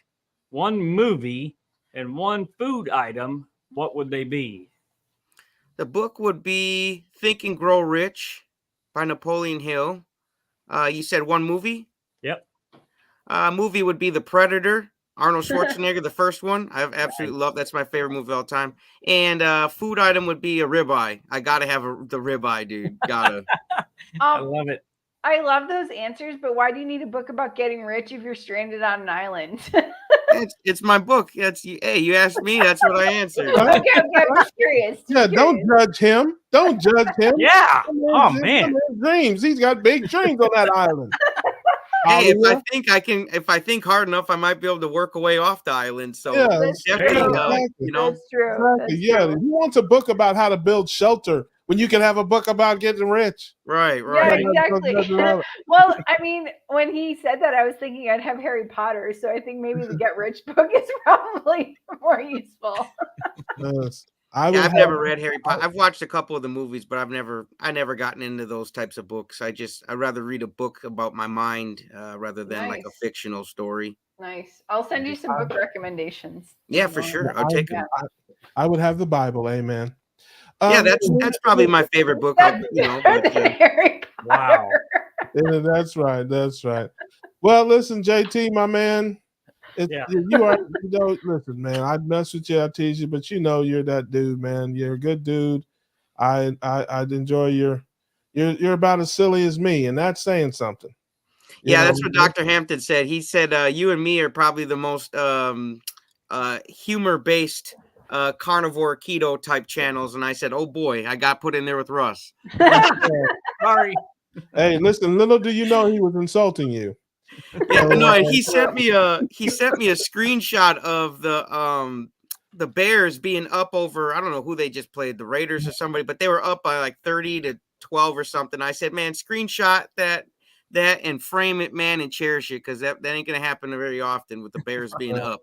one movie, and one food item, what would they be? The book would be Think and Grow Rich by Napoleon Hill. You said one movie? Yep. Movie would be The Predator, Arnold Schwarzenegger, the first one. I absolutely love. That's my favorite movie of all time. And food item would be a ribeye. I gotta have the ribeye, dude. Gotta. I love it. I love those answers, but why do you need a book about getting rich if you're stranded on an island? It's my book. Hey, you asked me. That's what I answered. Okay, I'm just curious. Don't judge him. Don't judge him. Yeah. Oh man. Dreams. He's got big dreams on that island. Hey, if I think hard enough, I might be able to work a way off the island. So that's definitely, true. That's true. Exactly. Yeah. Who wants a book about how to build shelter when you can have a book about getting rich? Right. Yeah, exactly. Well, I mean, when he said that, I was thinking I'd have Harry Potter. So I think maybe the Get Rich book is probably more useful. Yes. I've never read Harry Potter. I've watched a couple of the movies, but I never gotten into those types of books. I'd rather read a book about my mind rather than like a fictional story. Nice. I'll send you some book recommendations. Yeah, for sure. I'll take them. I would have the Bible. Amen. Yeah, that's probably my favorite book. Harry Potter. Wow. Yeah, that's right. That's right. Well, listen, JT, my man. You are, listen, man. I mess with you, I tease you, but you're that dude, man. You're a good dude. I'd enjoy you're about as silly as me, and that's saying something. That's what Dr. Hampton said. He said you and me are probably the most humor-based carnivore keto type channels, and I said, oh boy, I got put in there with Russ. Sorry. Hey, listen, little do you know he was insulting you. Yeah, no, he sent me a screenshot of the Bears being up over, I don't know who they just played, the Raiders or somebody, but they were up by like 30-12 or something. I said, man, screenshot that and frame it, man, and cherish it, because that ain't gonna happen very often with the Bears being up.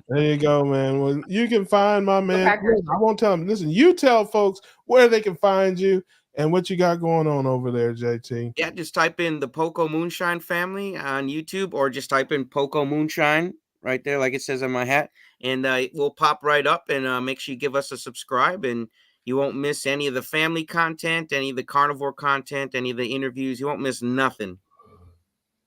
There you go, man. Well, you can find my man. I won't tell them. Listen, you tell folks where they can find you and what you got going on over there, JT. Yeah, just type in the Poko Moonshine family on YouTube, or just type in Poko Moonshine right there, like it says on my hat, and it will pop right up. And make sure you give us a subscribe, and you won't miss any of the family content, any of the carnivore content, any of the interviews. You won't miss nothing.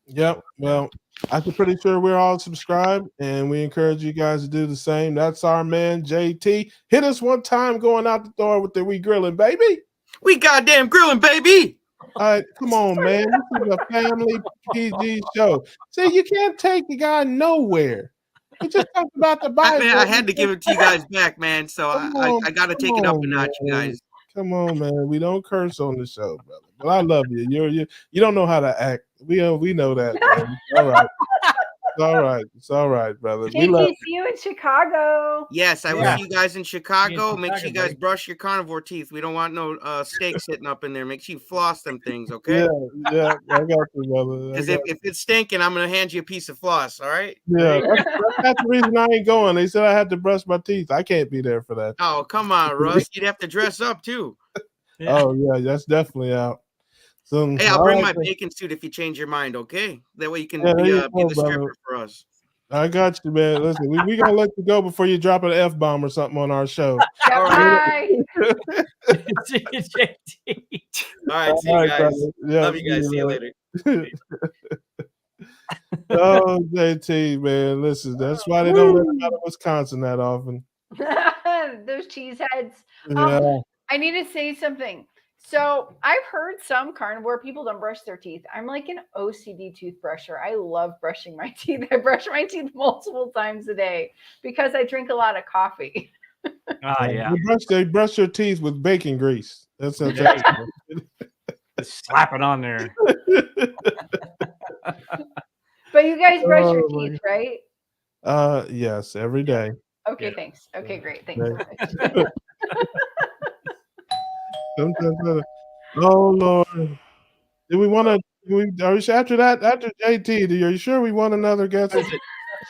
Yep. Well, I'm pretty sure we're all subscribed, and we encourage you guys to do the same. That's our man, JT. Hit us one time going out the door with the We Grillin' Baby. We goddamn grilling, baby. All right, come on, man. This is a family PG show. See, you can't take the guy nowhere. We just talked about the Bible. Man, I had to give it to you guys back, man. So I got to take it up a notch, you guys. Come on, man. We don't curse on the show, brother. But I love you. You don't know how to act. We know that, man. All right. all right. It's all right, brother. We JT, love see you in Chicago. Yes, I will Yeah. see you guys in Chicago. Make sure you guys buddy. brush your carnivore teeth. We don't want no steaks sitting up in there. Make sure you floss them things, you. okay? Yeah, I got you, brother. Because if it's stinking, I'm gonna hand you a piece of floss. All right? Yeah, that's the reason I ain't going. They said I had to brush my teeth. I can't be there for that. Oh, come on, Russ. You'd have to dress up too. Yeah. Oh yeah, that's definitely out. So Hey, I'll all bring right, my then. bacon suit if you change your mind, okay? That way you can Yeah, there be you the go, brother. stripper for us. I got you, man. Listen, we gonna let you go before you drop an F-bomb or something on our show. Yeah, All right. bye. See you, JT. All right, see you All right, guys. brother. Yeah, Love you guys. See you man. later. Oh, JT, man. Listen, that's why they don't let him out of Wisconsin that often. Those cheese heads. Yeah. I need to say something. So I've heard some carnivore people don't brush their teeth. I'm like an OCD toothbrusher. I love brushing my teeth. I brush my teeth multiple times a day because I drink a lot of coffee. Yeah. They brush their teeth with bacon grease. That's There that's you go. Just slap it on there. But you guys brush your Oh, my teeth, right? Yes, every day. Okay, Yeah. thanks. Okay, great. Thanks. Yeah. Sometimes, oh Lord. Do we want to? Are we after that? After JT, are you sure we want another guest?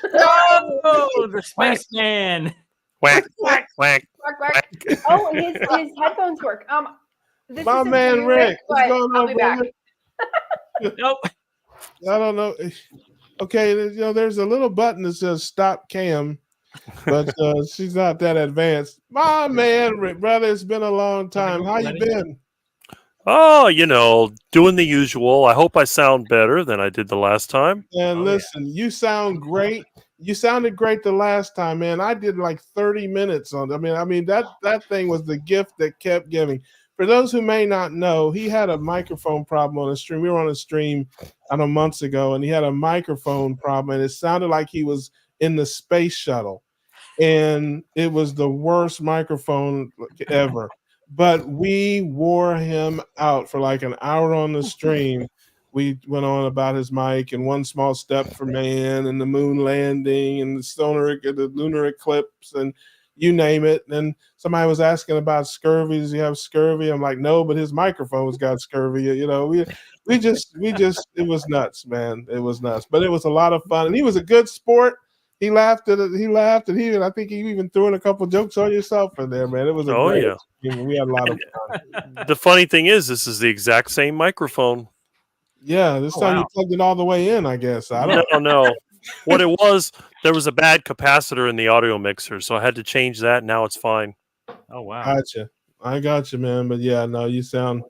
Oh, the spaceman. Whack, whack, whack. Quack, quack. Oh, his headphones work. This My is a man free Rick, Rick, what's but going I'll on, be back. brother? Nope. I don't know. Okay, there's a little button that says "Stop Cam," but she's not that advanced. My man Rick, brother, it's been a long time. How you been? Oh, doing the usual. I hope I sound better than I did the last time. And listen, you sound great. You sounded great the last time, man. I did like 30 minutes on. I mean that thing was the gift that kept giving. For those who may not know, he had a microphone problem on a stream. We were on a stream, I don't know, months ago, and he had a microphone problem, and it sounded like he was in the space shuttle, and it was the worst microphone ever. But we wore him out for like an hour on the stream. We went on about his mic and one small step for man and the moon landing and the lunar eclipse and you name it. And somebody was asking about scurvy. Does he have scurvy? I'm like, no, but his microphone's got scurvy. We just it was nuts, man. It was nuts. But it was a lot of fun. And he was a good sport. He laughed at it. And I think he even threw in a couple jokes on yourself in there, man. It was a great stream. We had a lot of fun. The funny thing is, this is the exact same microphone. Yeah, this time you plugged it all the way in, I guess. I don't know. No. What it was, there was a bad capacitor in the audio mixer, so I had to change that. Now it's fine. Oh wow. Gotcha. I got you, man. But yeah, no, you sound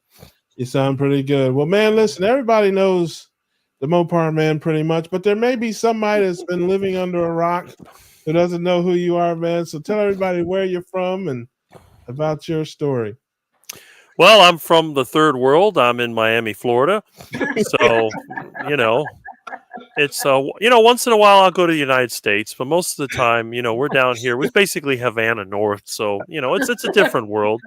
pretty good. Well, man, listen, everybody knows the Mopar man pretty much, but there may be somebody that's been living under a rock who doesn't know who you are, man. So tell everybody where you're from and about your story. Well, I'm from the third world. I'm in Miami, Florida. So, it's once in a while I'll go to the United States, but most of the time, we're down here. We basically Havana North, so it's a different world.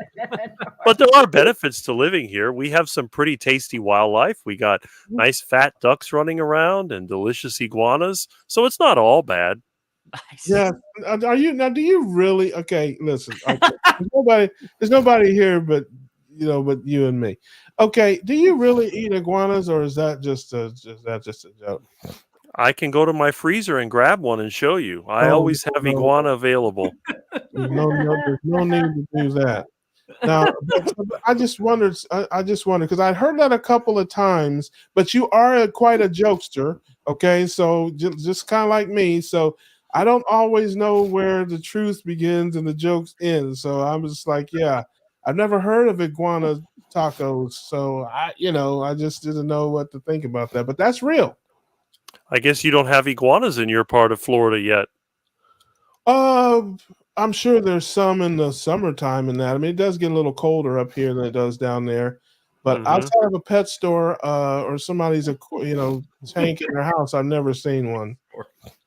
But there are benefits to living here. We have some pretty tasty wildlife. We got nice fat ducks running around and delicious iguanas, so it's not all bad. Nice. Yeah. Are you now? Do you really? Okay, listen. Okay. There's nobody here, but you and me. Okay. Do you really eat iguanas, or is that just a joke? I can go to my freezer and grab one and show you. I always have iguana available. There's no need to do that. Now, I just wondered because I heard that a couple of times. But you are quite a jokester, okay? So just kind of like me. So I don't always know where the truth begins and the jokes end. So I'm just like, yeah, I've never heard of iguana tacos. So I just didn't know what to think about that. But that's real. I guess you don't have iguanas in your part of Florida yet. I'm sure there's some in the summertime and that. I mean, it does get a little colder up here than it does down there. But outside of a pet store or somebody's tank in their house, I've never seen one.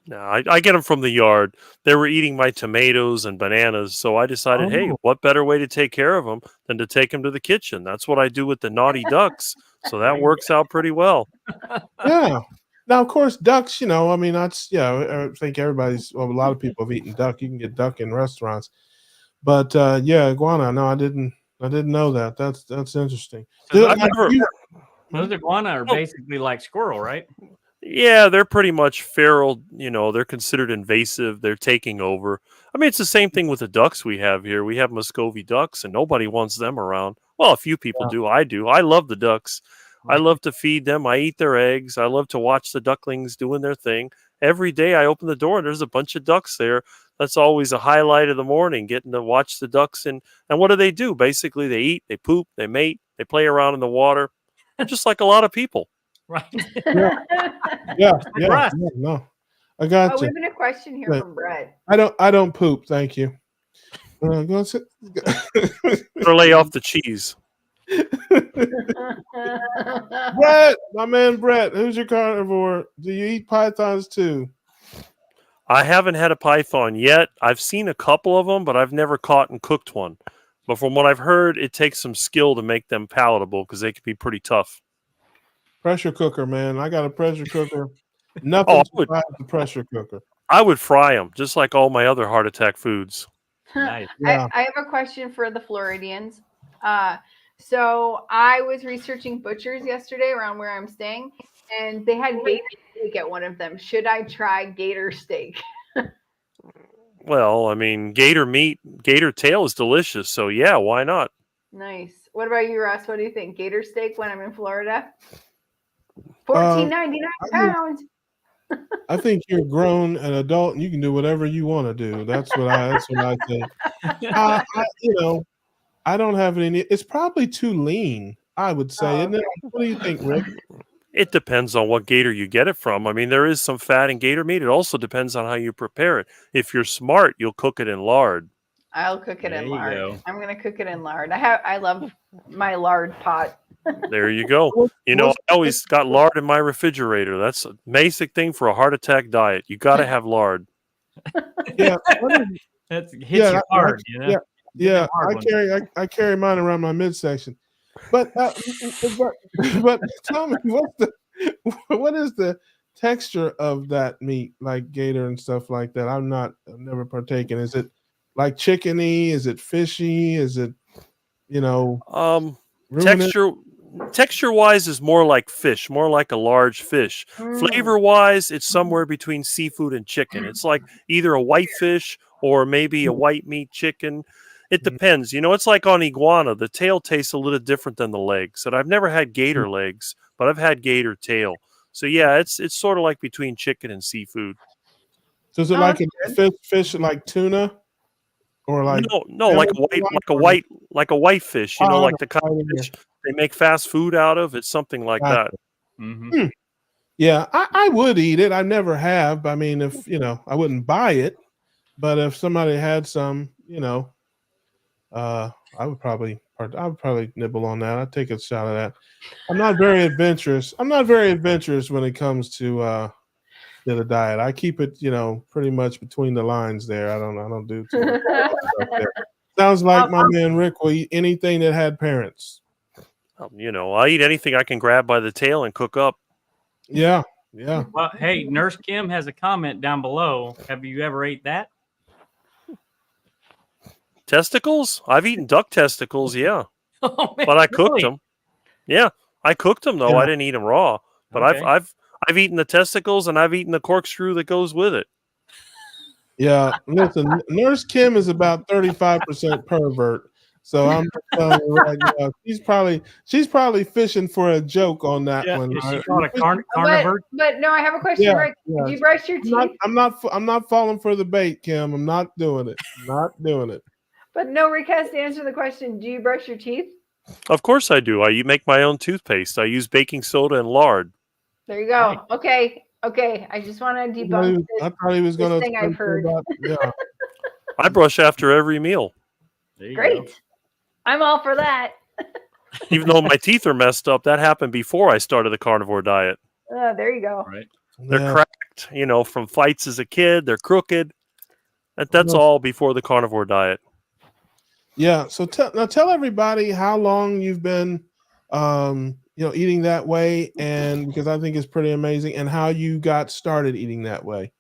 No, I get them from the yard. They were eating my tomatoes and bananas, so I decided, hey, what better way to take care of them than to take them to the kitchen? That's what I do with the naughty ducks, so that works out pretty well. Yeah. Now, of course, ducks. I mean, I think a lot of people have eaten duck. You can get duck in restaurants, but yeah, iguana. No, I didn't know that. That's interesting. So I've never. those iguana are basically like squirrel, right? Yeah, they're pretty much feral. They're considered invasive. They're taking over. I mean, it's the same thing with the ducks we have here. We have Muscovy ducks, and nobody wants them around. Well, a few people do. I do. I love the ducks. I love to feed them. I eat their eggs. I love to watch the ducklings doing their thing. Every day I open the door and there's a bunch of ducks there. That's always a highlight of the morning, getting to watch the ducks. And what do? Basically, they eat, they poop, they mate, they play around in the water, just like a lot of people. Right. Yeah. Russ. No, I got we you. have a question here from Brett. I don't poop. Thank you. Go sit. Or lay off the cheese. Brett, my man Brett, who's your carnivore? Do you eat pythons too? I haven't had a python yet. I've seen a couple of them, but I've never caught and cooked one. But from what I've heard, it takes some skill to make them palatable because they can be pretty tough. Pressure cooker, man. I got a pressure cooker. Nothing survives the pressure cooker. I would fry them, just like all my other heart attack foods. Nice. Yeah. I have a question for the Floridians. So I was researching butchers yesterday around where I'm staying, and they had gator steak at one of them. Should I try gator steak? Well, I mean, gator meat, gator tail is delicious. So yeah, why not? Nice. What about you, Russ? What do you think? Gator steak when I'm in Florida? $14.99 pounds. I think you're grown and adult, and you can do whatever you want to do. That's what I think. I don't have any. It's probably too lean, I would say. Isn't it? What do you think, Rick? It depends on what gator you get it from. I mean, there is some fat in gator meat. It also depends on how you prepare it. If you're smart, you'll cook it in lard. I'll cook it There in you lard. go. I'm gonna cook it in lard. I love my lard pot. There you go. I always got lard in my refrigerator. That's a basic thing for a heart attack diet. You got to have lard. Yeah, That hits you hard, yeah. I carry mine around my midsection. But tell me, what is the texture of that meat, like gator and stuff like that? I've never partaken. Is it like chickeny? Is it fishy? Is it Texture wise is more like fish, more like a large fish. Flavor wise, it's somewhere between seafood and chicken. It's like either a white fish or maybe a white meat chicken. It depends. It's like on iguana. The tail tastes a little different than the legs. And I've never had gator legs, but I've had gator tail. So yeah, it's sort of like between chicken and seafood. So is it like a fish like tuna? Or like no, like a white fish, like the kind of fish they make fast food out of. It's something like that. Mm-hmm. Yeah, I would eat it. I never have. I mean, if I wouldn't buy it, but if somebody had some, I would probably nibble on that. I'd take a shot of that. I'm not very adventurous when it comes to the diet. I keep it, pretty much between the lines there. I don't do too much stuff there. Sounds like my man Rick will eat anything that had parents. I eat anything I can grab by the tail and cook up. Yeah. Well, hey, Nurse Kim has a comment down below. Have you ever ate that? Testicles? I've eaten duck testicles, yeah. Oh, man, but I cooked really? them. Yeah, I cooked them though. Yeah. I didn't eat them raw. But Okay. I've eaten the testicles and I've eaten the corkscrew that goes with it. Yeah. Listen, Nurse Kim is about 35% pervert. So I'm just telling you right now, she's probably fishing for a joke on that one. Is she called a carnivore? But no, I have a question. Yeah, Rick. yeah. Did you brush your teeth? I'm not falling for the bait, Kim. I'm not doing it. Not doing it. But no, Rick has to answer the question. Do you brush your teeth? Of course I do. I make my own toothpaste. I use baking soda and lard. There you go. Right. Okay. I just want to debunk I thought he was going thing I've heard. Yeah. I brush after every meal. There you Great. go. I'm all for that. Even though my teeth are messed up, that happened before I started the carnivore diet. There you go. Right. They're cracked, from fights as a kid. They're crooked. That's all before the carnivore diet. Yeah. So tell everybody how long you've been eating that way, and because I think it's pretty amazing, and how you got started eating that way.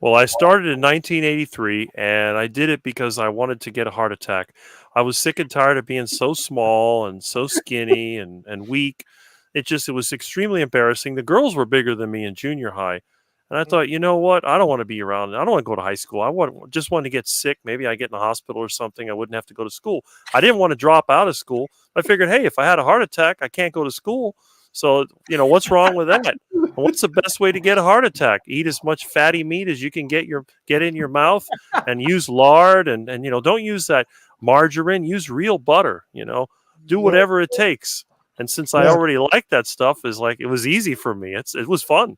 Well, I started in 1983, and I did it because I wanted to get a heart attack. I was sick and tired of being so small and so skinny and weak. It was extremely embarrassing. The girls were bigger than me in junior high. And I thought, you know what? I don't want to be around. I don't want to go to high school. Just want to get sick. Maybe I get in the hospital or something. I wouldn't have to go to school. I didn't want to drop out of school. I figured, hey, if I had a heart attack, I can't go to school. So, what's wrong with that? What's the best way to get a heart attack? Eat as much fatty meat as you can get in your mouth, and use lard, and don't use that margarine. Use real butter. Do whatever it takes. And since I already like that stuff, it was easy for me. It was fun.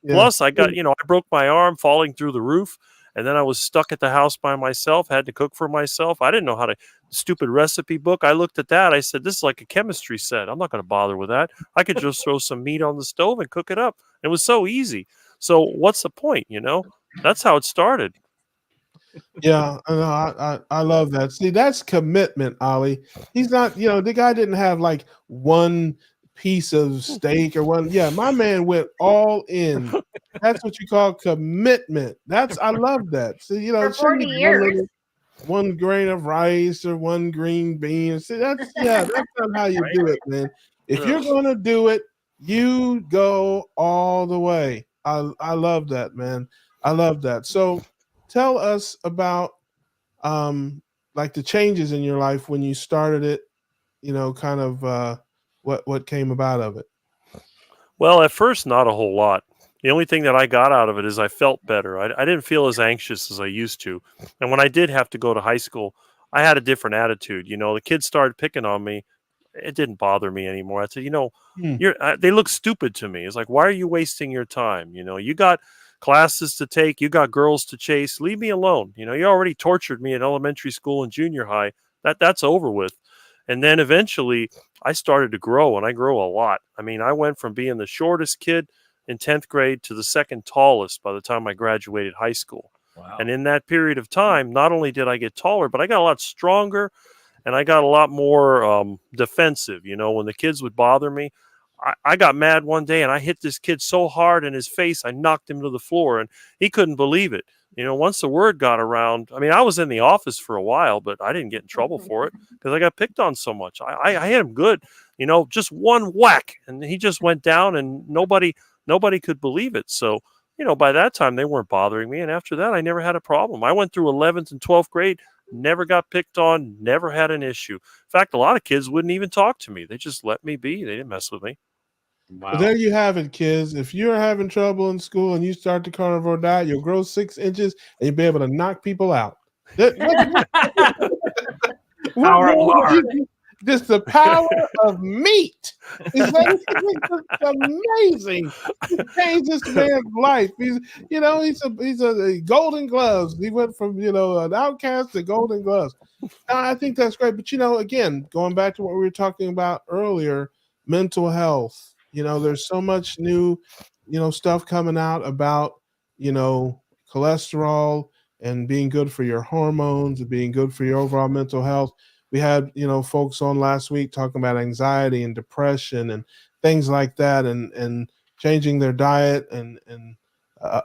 Yeah. Plus, I got I broke my arm falling through the roof, and then I was stuck at the house by myself. Had to cook for myself. I didn't know how to. Stupid recipe book. I looked at that. I said, this is like a chemistry set. I'm not going to bother with that. I could just throw some meat on the stove and cook it up. It was so easy. So what's the point? That's how it started. Yeah, I love that. See, that's commitment, Ali. He's not, the guy didn't have like one piece of steak or one. Yeah, my man went all in. That's what you call commitment. I love that. See, for 40 years. One grain of rice or one green bean. See, that's not how you do it, man. If you're gonna do it, you go all the way. I love that, man. I love that. So tell us about like the changes in your life when you started it, kind of what came about of it. Well, at first, not a whole lot. The only thing that I got out of it is I felt better. I didn't feel as anxious as I used to. And when I did have to go to high school, I had a different attitude. The kids started picking on me. It didn't bother me anymore. I said, they look stupid to me. It's like, why are you wasting your time? You got classes to take. You got girls to chase. Leave me alone. You already tortured me in elementary school and junior high. That's over with. And then eventually I started to grow, and I grew a lot. I mean, I went from being the shortest kid in 10th grade to the second tallest by the time I graduated high school. Wow. And in that period of time, not only did I get taller, but I got a lot stronger, and I got a lot more defensive. When the kids would bother me, I got mad one day, and I hit this kid so hard in his face, I knocked him to the floor, and he couldn't believe it. Once the word got around, I mean, I was in the office for a while, but I didn't get in trouble for it because I got picked on so much. I hit him good, just one whack, and he just went down, and nobody could believe it. So, by that time, they weren't bothering me. And after that, I never had a problem. I went through 11th and 12th grade, never got picked on, never had an issue. In fact, a lot of kids wouldn't even talk to me. They just let me be. They didn't mess with me. Wow. So there you have it, kids. If you're having trouble in school and you start the carnivore diet, you'll grow 6 inches and you'll be able to knock people out. Just the power of meat. It's amazing. It changed this man's life. He's a Golden Gloves. He went from an outcast to Golden Gloves. I think that's great. But again, going back to what we were talking about earlier, mental health. There's so much new, stuff coming out about, cholesterol and being good for your hormones and being good for your overall mental health. We had, folks on last week talking about anxiety and depression and things like that, and changing their diet and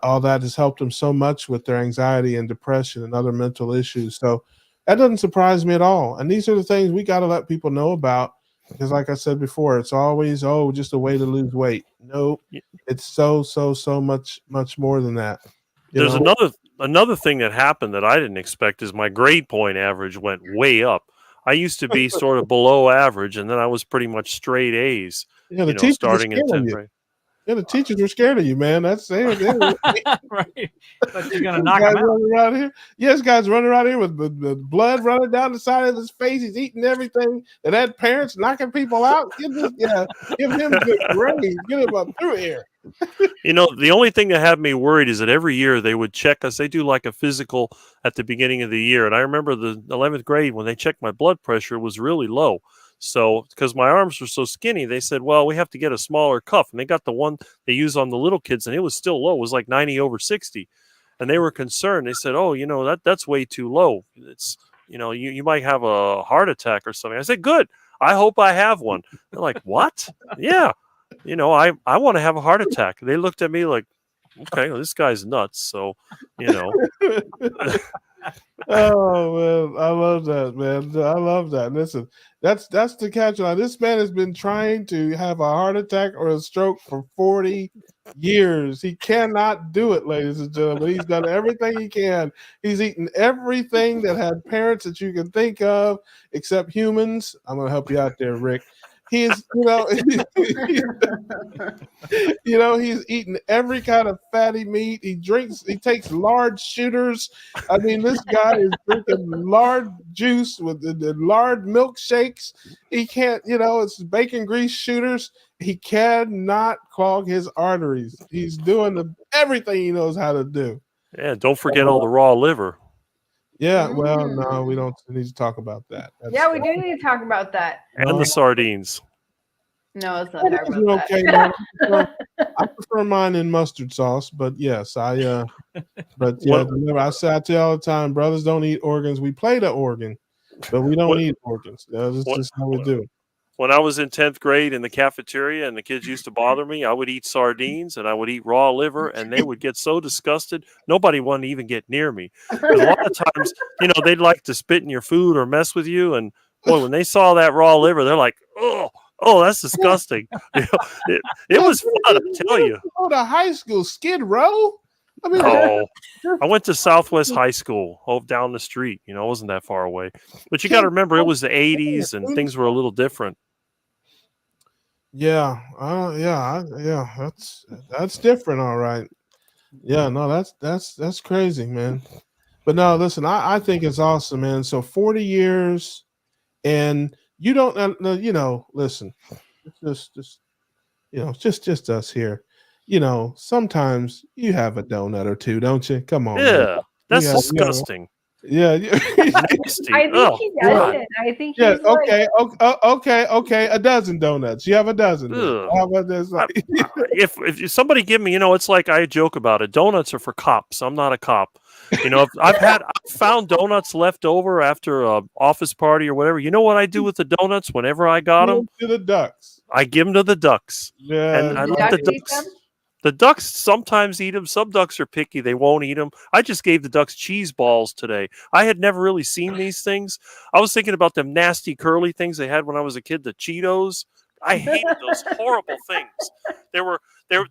all that has helped them so much with their anxiety and depression and other mental issues. So that doesn't surprise me at all. And these are the things we got to let people know about. Because like I said before, it's always, just a way to lose weight. No, it's so much more than that. There's another thing that happened that I didn't expect is my grade point average went way up. I used to be sort of below average, and then I was pretty much straight A's, starting in 10th grade. Yeah, the teachers were scared of you, man. That's right. But you're gonna knock him out. Around here. Yes, guys running around here with blood running down the side of his face. He's eating everything. And that parents knocking people out. Give him good grades. Get him up through here. The only thing that had me worried is that every year they would check us. They do like a physical at the beginning of the year, and I remember the 11th grade when they checked my blood pressure, it was really low. So, because my arms were so skinny, they said, well, we have to get a smaller cuff. And they got the one they use on the little kids, and it was still low. It was like 90/60. And they were concerned. They said, that's way too low. It's, you might have a heart attack or something. I said, good. I hope I have one. They're like, what? Yeah. I want to have a heart attack. They looked at me like, okay, well, this guy's nuts. So, Oh man, I love that, man. I love that. Listen, that's the catch line. This man has been trying to have a heart attack or a stroke for 40 years. He cannot do it, ladies and gentlemen. He's done everything he can. He's eaten everything that had parents that you can think of, except humans. I'm gonna help you out there, Rick. He's, he's eating every kind of fatty meat. He takes large shooters. I mean, this guy is drinking lard juice with the lard milkshakes. He can't, it's bacon grease shooters. He cannot clog his arteries. He's doing everything he knows how to do. Yeah, don't forget all the raw liver. Yeah, well, no, we don't need to talk about that. We do need to talk about that. And the sardines. No, it's not talk about okay, that. I prefer mine in mustard sauce, but yes, I tell you all the time, brothers don't eat organs. We play the organ, but we don't eat organs. That's just how we do it. When I was in 10th grade in the cafeteria and the kids used to bother me, I would eat sardines and I would eat raw liver, and they would get so disgusted. Nobody wanted to even get near me. A lot of times, they'd like to spit in your food or mess with you. And boy, when they saw that raw liver, they're like, oh, that's disgusting. It was fun, I tell you. Go to high school, Skid Row? I went to Southwest High School down the street. It wasn't that far away. But you got to remember, it was the 80s and things were a little different. Yeah, that's different, all right. Yeah, no, that's crazy, man. But no, listen, I think it's awesome, man. So 40 years, and you don't know, listen, it's just us here. Sometimes you have a donut or two, don't you? Come on. Yeah, man. that's disgusting. Yeah. Nasty. I think he doesn't. I think he's okay. A dozen donuts. You have a dozen. How about this? If somebody give me, it's like I joke about it. Donuts are for cops. I'm not a cop. I've found donuts left over after a office party or whatever. You know what I do with the donuts whenever I got them? To the ducks. I give them to the ducks. Yeah. And I let the ducks. The ducks sometimes eat them. Some ducks are picky. They won't eat them. I just gave the ducks cheese balls today. I had never really seen these things. I was thinking about them nasty curly things they had when I was a kid, the Cheetos. I hated those horrible things.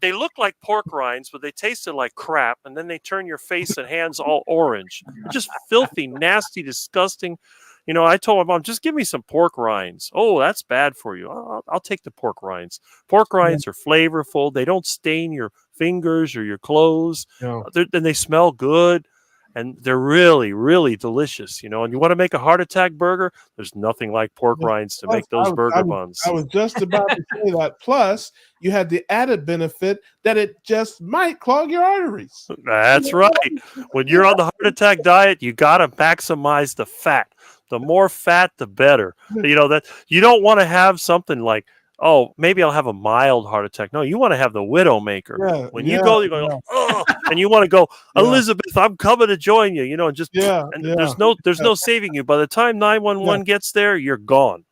They looked like pork rinds, but they tasted like crap. And then they turn your face and hands all orange. They're just filthy, nasty, disgusting. I told my mom, just give me some pork rinds. Oh, that's bad for you. I'll take the pork rinds. Pork rinds are flavorful. They don't stain your fingers or your clothes. No. And they smell good. And they're really, really delicious. And you want to make a heart attack burger? There's nothing like pork rinds to make those burger buns. I was just about to say that. Plus, you had the added benefit that it just might clog your arteries. That's right. When you're on the heart attack diet, you got to maximize the fat. The more fat, the better. That you don't want to have something like, oh, maybe I'll have a mild heart attack. No, you want to have the Widowmaker. Yeah, when you go, you're going, oh, and you want to go, Elizabeth, I'm coming to join you. And just there's no saving you. By the time 911 gets there, you're gone.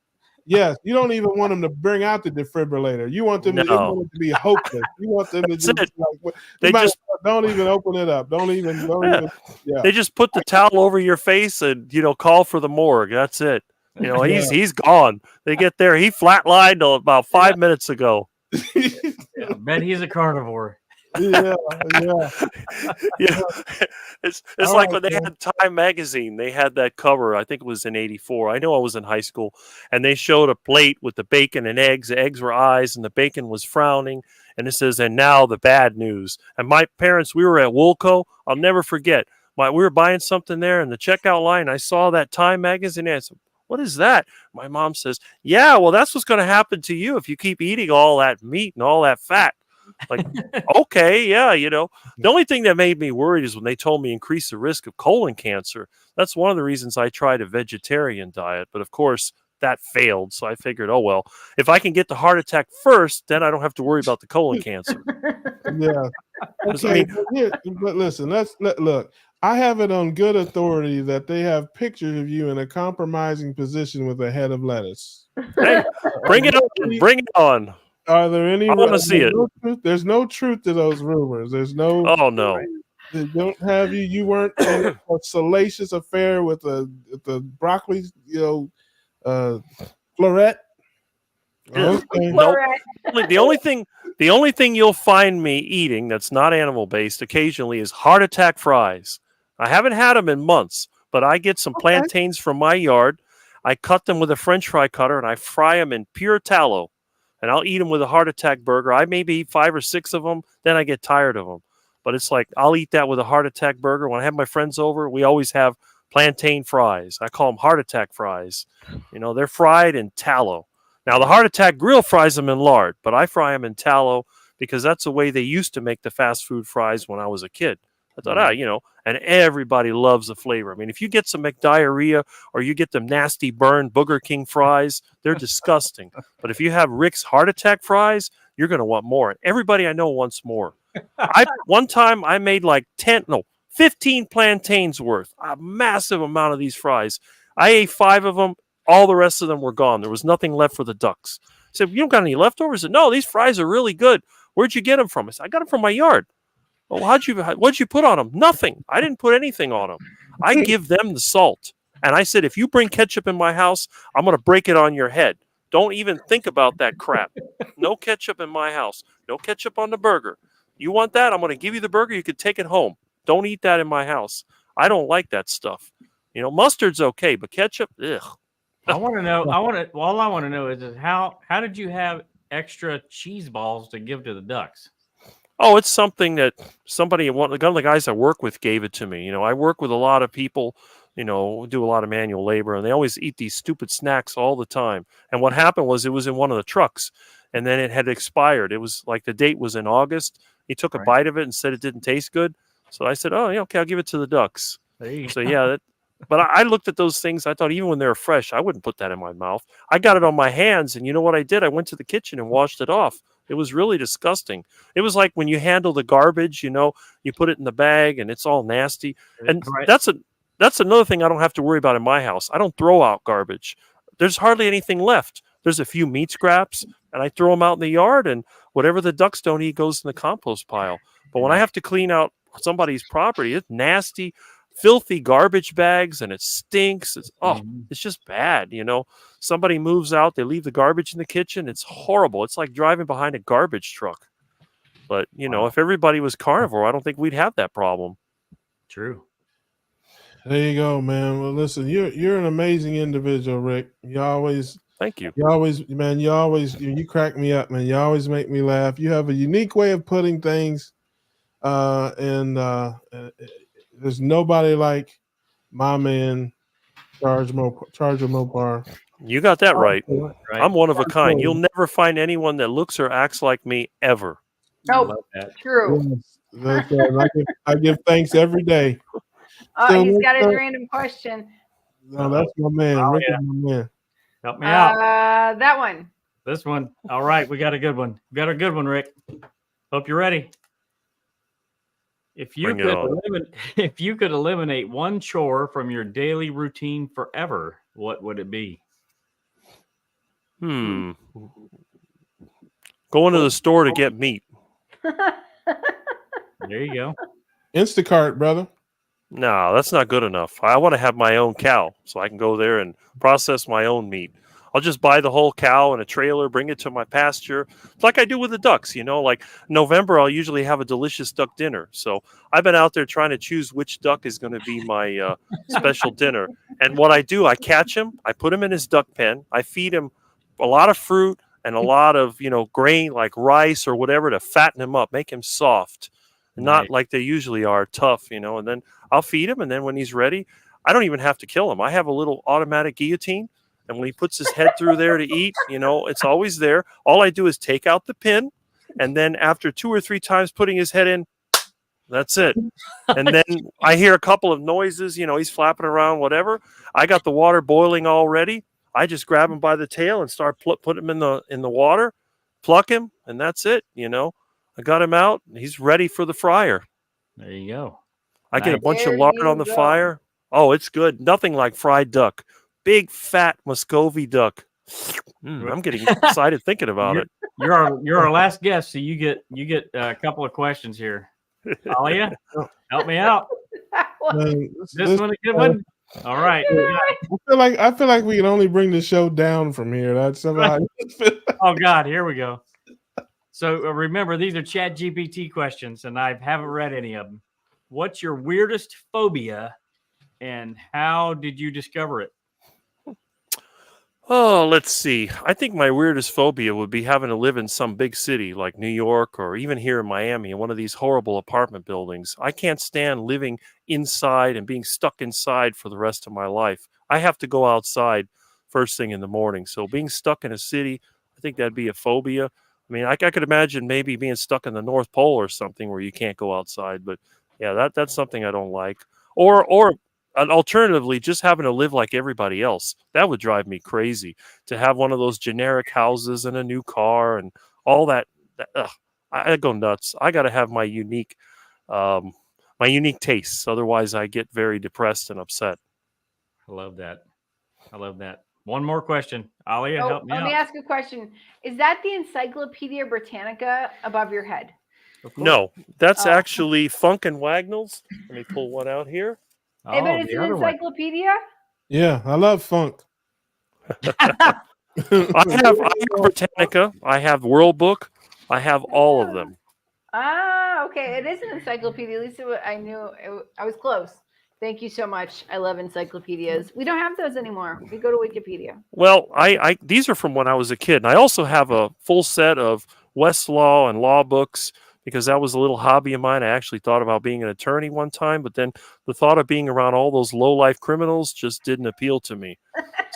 Yes, you don't even want them to bring out the defibrillator. You want them to be hopeless. You want them to just they just don't even open it up. Don't even. They just put the towel over your face and call for the morgue. That's it. He's gone. They get there. He flatlined about 5 minutes ago. I bet he's a carnivore. Yeah. It's like when they had Time magazine, they had that cover. I think it was in '84. I know I was in high school, and they showed a plate with the bacon and eggs. The eggs were eyes, and the bacon was frowning. And it says, "And now the bad news." And my parents, we were at Woolco. I'll never forget. We were buying something there, in the checkout line, I saw that Time magazine. And I said, "What is that?" My mom says, "Yeah, well, that's what's going to happen to you if you keep eating all that meat and all that fat." Like, okay, yeah, The only thing that made me worried is when they told me increase the risk of colon cancer. That's one of the reasons I tried a vegetarian diet. But of course, that failed. So I figured, oh, well, if I can get the heart attack first, then I don't have to worry about the colon cancer. Yeah. Okay, but listen, look. I have it on good authority that they have pictures of you in a compromising position with a head of lettuce. Hey, bring it on. Bring it on. Are there any? I want to see it. There's no truth to those rumors. There's no. Oh no. They don't have you. You weren't in a salacious affair with the broccoli, floret. Okay. Nope. The only thing you'll find me eating that's not animal based occasionally is heart attack fries. I haven't had them in months, but I get some plantains from my yard. I cut them with a French fry cutter and I fry them in pure tallow. And I'll eat them with a heart attack burger. I maybe eat 5 or 6 of them, then I get tired of them. But it's like I'll eat that with a heart attack burger. When I have my friends over, we always have plantain fries. I call them heart attack fries. They're fried in tallow. Now, the heart attack grill fries them in lard, but I fry them in tallow because that's the way they used to make the fast food fries when I was a kid. I thought, and everybody loves the flavor. I mean, if you get some McDiarrhea or you get them nasty burned Booger King fries, they're disgusting. But if you have Rick's heart attack fries, you're going to want more. And everybody I know wants more. One time I made like 15 plantains worth, a massive amount of these fries. I ate 5 of them. All the rest of them were gone. There was nothing left for the ducks. I said, "You don't got any leftovers?" I said, "No, these fries are really good. Where'd you get them from?" I said, "I got them from my yard." "Well, what'd you put on them?" "Nothing. I didn't put anything on them. I give them the salt." And I said, "If you bring ketchup in my house, I'm going to break it on your head. Don't even think about that crap. No ketchup in my house. No ketchup on the burger. You want that? I'm going to give you the burger. You can take it home. Don't eat that in my house. I don't like that stuff. Mustard's okay, but ketchup, ugh." I want to know. All I want to know is how did you have extra cheese balls to give to the ducks? Oh, it's something that one of the guys I work with gave it to me. I work with a lot of people, do a lot of manual labor, and they always eat these stupid snacks all the time. And what happened was it was in one of the trucks, and then it had expired. It was like the date was in August. He took a bite of it and said it didn't taste good. So I said, "Oh, yeah, okay, I'll give it to the ducks." So yeah, but I looked at those things. I thought even when they were fresh, I wouldn't put that in my mouth. I got it on my hands, and you know what I did? I went to the kitchen and washed it off. It was really disgusting. It was like when you handle the garbage, you put it in the bag and it's all nasty. And that's another thing I don't have to worry about in my house. I don't throw out garbage. There's hardly anything left. There's a few meat scraps, and I throw them out in the yard, and whatever the ducks don't eat goes in the compost pile. But when I have to clean out somebody's property, it's nasty, filthy garbage bags, and it stinks. It's just bad. Somebody moves out, they leave the garbage in the kitchen. It's horrible. It's like driving behind a garbage truck. But if everybody was carnivore, I don't think we'd have that problem. True. There you go, man. Well, listen, you're an amazing individual, Rick. Thank you. You crack me up, man. You always make me laugh. You have a unique way of putting things, and there's nobody like my man, Charge Mopar. You got that right. I'm one of a kind. You'll never find anyone that looks or acts like me ever. Nope. True. Yes, I give thanks every day. He's got a random question. No, that's my man. Rick is my man. Help me out. That one. This one. All right, we got a good one. Rick. Hope you're ready. If you could eliminate one chore from your daily routine forever, what would it be? Going to the store to get meat. There you go. Instacart, brother. No, that's not good enough. I want to have my own cow so I can go there and process my own meat. I'll just buy the whole cow in a trailer, bring it to my pasture. It's like I do with the ducks, like November, I'll usually have a delicious duck dinner. So I've been out there trying to choose which duck is going to be my special dinner. And what I do, I catch him, I put him in his duck pen, I feed him a lot of fruit and a lot of, grain like rice or whatever to fatten him up, make him soft. Not like they usually are, tough, and then I'll feed him. And then when he's ready, I don't even have to kill him. I have a little automatic guillotine. And when he puts his head through there to eat, it's always there. All I do is take out the pin. And then after 2 or 3 times putting his head in, that's it. And then I hear a couple of noises, he's flapping around, whatever. I got the water boiling already. I just grab him by the tail and start put him in the water, pluck him, and that's it. I got him out. He's ready for the fryer. There you go. I get a Nice. bunch of There lard you on the go. fire. Oh, it's good. Nothing like fried duck. Big fat Muscovy duck. I'm getting excited thinking about it. You're our last guest, so you get a couple of questions here. Alia, help me out. Man, This one a good one. All right. I feel like we can only bring the show down from here. That's somehow. Oh God, here we go. So remember, these are Chat GPT questions, and I haven't read any of them. What's your weirdest phobia, and how did you discover it? Oh, let's see. I think my weirdest phobia would be having to live in some big city like New York or even here in Miami in one of these horrible apartment buildings. I can't stand living inside and being stuck inside for the rest of my life. I have to go outside first thing in the morning. So being stuck in a city, I think that'd be a phobia. I mean, I could imagine maybe being stuck in the North Pole or something where you can't go outside. But yeah, that's something I don't like. Or and alternatively, just having to live like everybody else. That would drive me crazy to have one of those generic houses and a new car and all that. I go nuts. I got to have my unique tastes. Otherwise, I get very depressed and upset. I love that. One more question. Alia, help me Let out. me ask a question. Is that the Encyclopedia Britannica above your head? No, that's Oh. actually Funk and Wagnalls. Let me pull one out here. Hey, but Oh, it's the an other one. encyclopedia? Yeah, I love funk. I have Britannica. I have World Book. I have all of them. Ah, okay. It is an encyclopedia. At least I knew I was close. Thank you so much. I love encyclopedias. We don't have those anymore. We go to Wikipedia. Well, I these are from when I was a kid, and I also have a full set of Westlaw and law books because that was a little hobby of mine. I actually thought about being an attorney one time, but then the thought of being around all those low-life criminals just didn't appeal to me.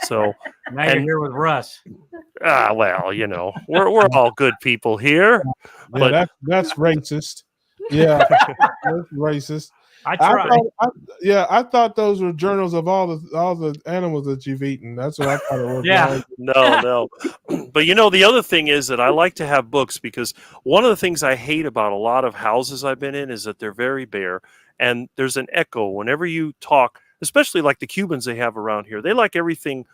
So Now you're here with Russ. well, we're all good people here. Yeah, But that's racist. Yeah, that's racist. I tried. I thought those were journals of all the animals that you've eaten. That's what I thought it was. Yeah. No. But the other thing is that I like to have books because one of the things I hate about a lot of houses I've been in is that they're very bare and there's an echo whenever you talk, especially like the Cubans they have around here. They like everything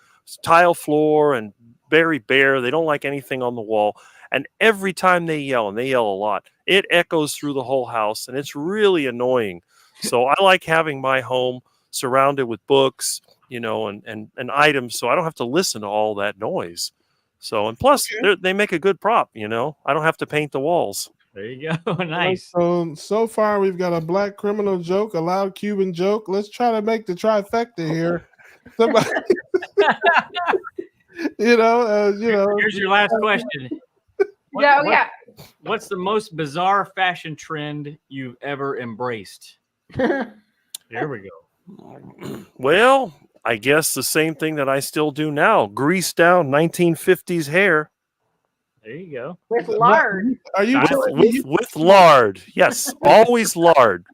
tile floor and very bare. They don't like anything on the wall. And every time they yell, and they yell a lot, it echoes through the whole house and it's really annoying. So I like having my home surrounded with books, and items, so I don't have to listen to all that noise. So, and plus, they make a good prop. I don't have to paint the walls. There you go. Nice. So far, we've got a black criminal joke, a loud Cuban joke. Let's try to make the trifecta here. Somebody, Here's your last question. What's the most bizarre fashion trend you've ever embraced? Here we go. Well, I guess the same thing that I still do now. Grease down 1950s hair. There you go. With lard. Are you with lard? Yes, always lard.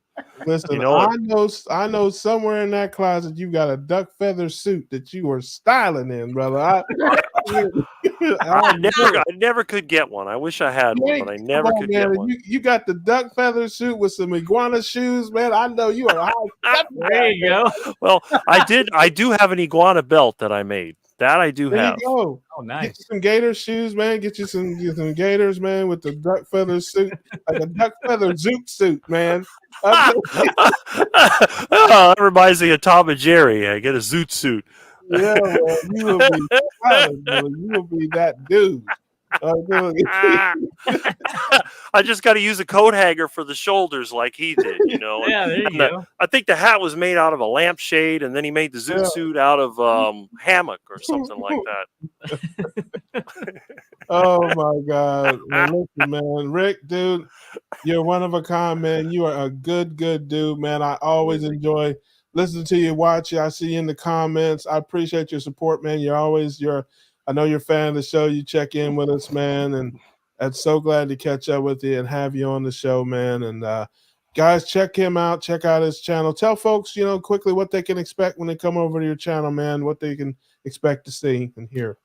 Listen, I know somewhere in that closet you got a duck feather suit that you were styling in, brother. I never could get one. I wish I had one, but I never could get one. You got the duck feather suit with some iguana shoes, man. I know you are high. There you go. Well, I do have an iguana belt that I made. That I do have. You go. Oh, nice. Get you some gator shoes, man. Get you some gators, man, with the duck feather suit, like a duck feather zoot suit, man. Oh, that reminds me of Tom and Jerry. I get a zoot suit. Yeah, man, you will be fine, brother. You will be that dude. I just got to use a coat hanger for the shoulders like he did, Yeah, there you go. I think the hat was made out of a lampshade, and then he made the zoot suit out of hammock or something like that. Oh my God, man, listen, man, Rick, dude, you're one of a kind, man. You are a good dude, man. I always enjoy listening to you, watch you. I see you in the comments. I appreciate your support, man. I know you're a fan of the show. You check in with us, man, and I'm so glad to catch up with you and have you on the show, man. And guys, check him out. Check out his channel. Tell folks, quickly what they can expect when they come over to your channel, man. What they can expect to see and hear.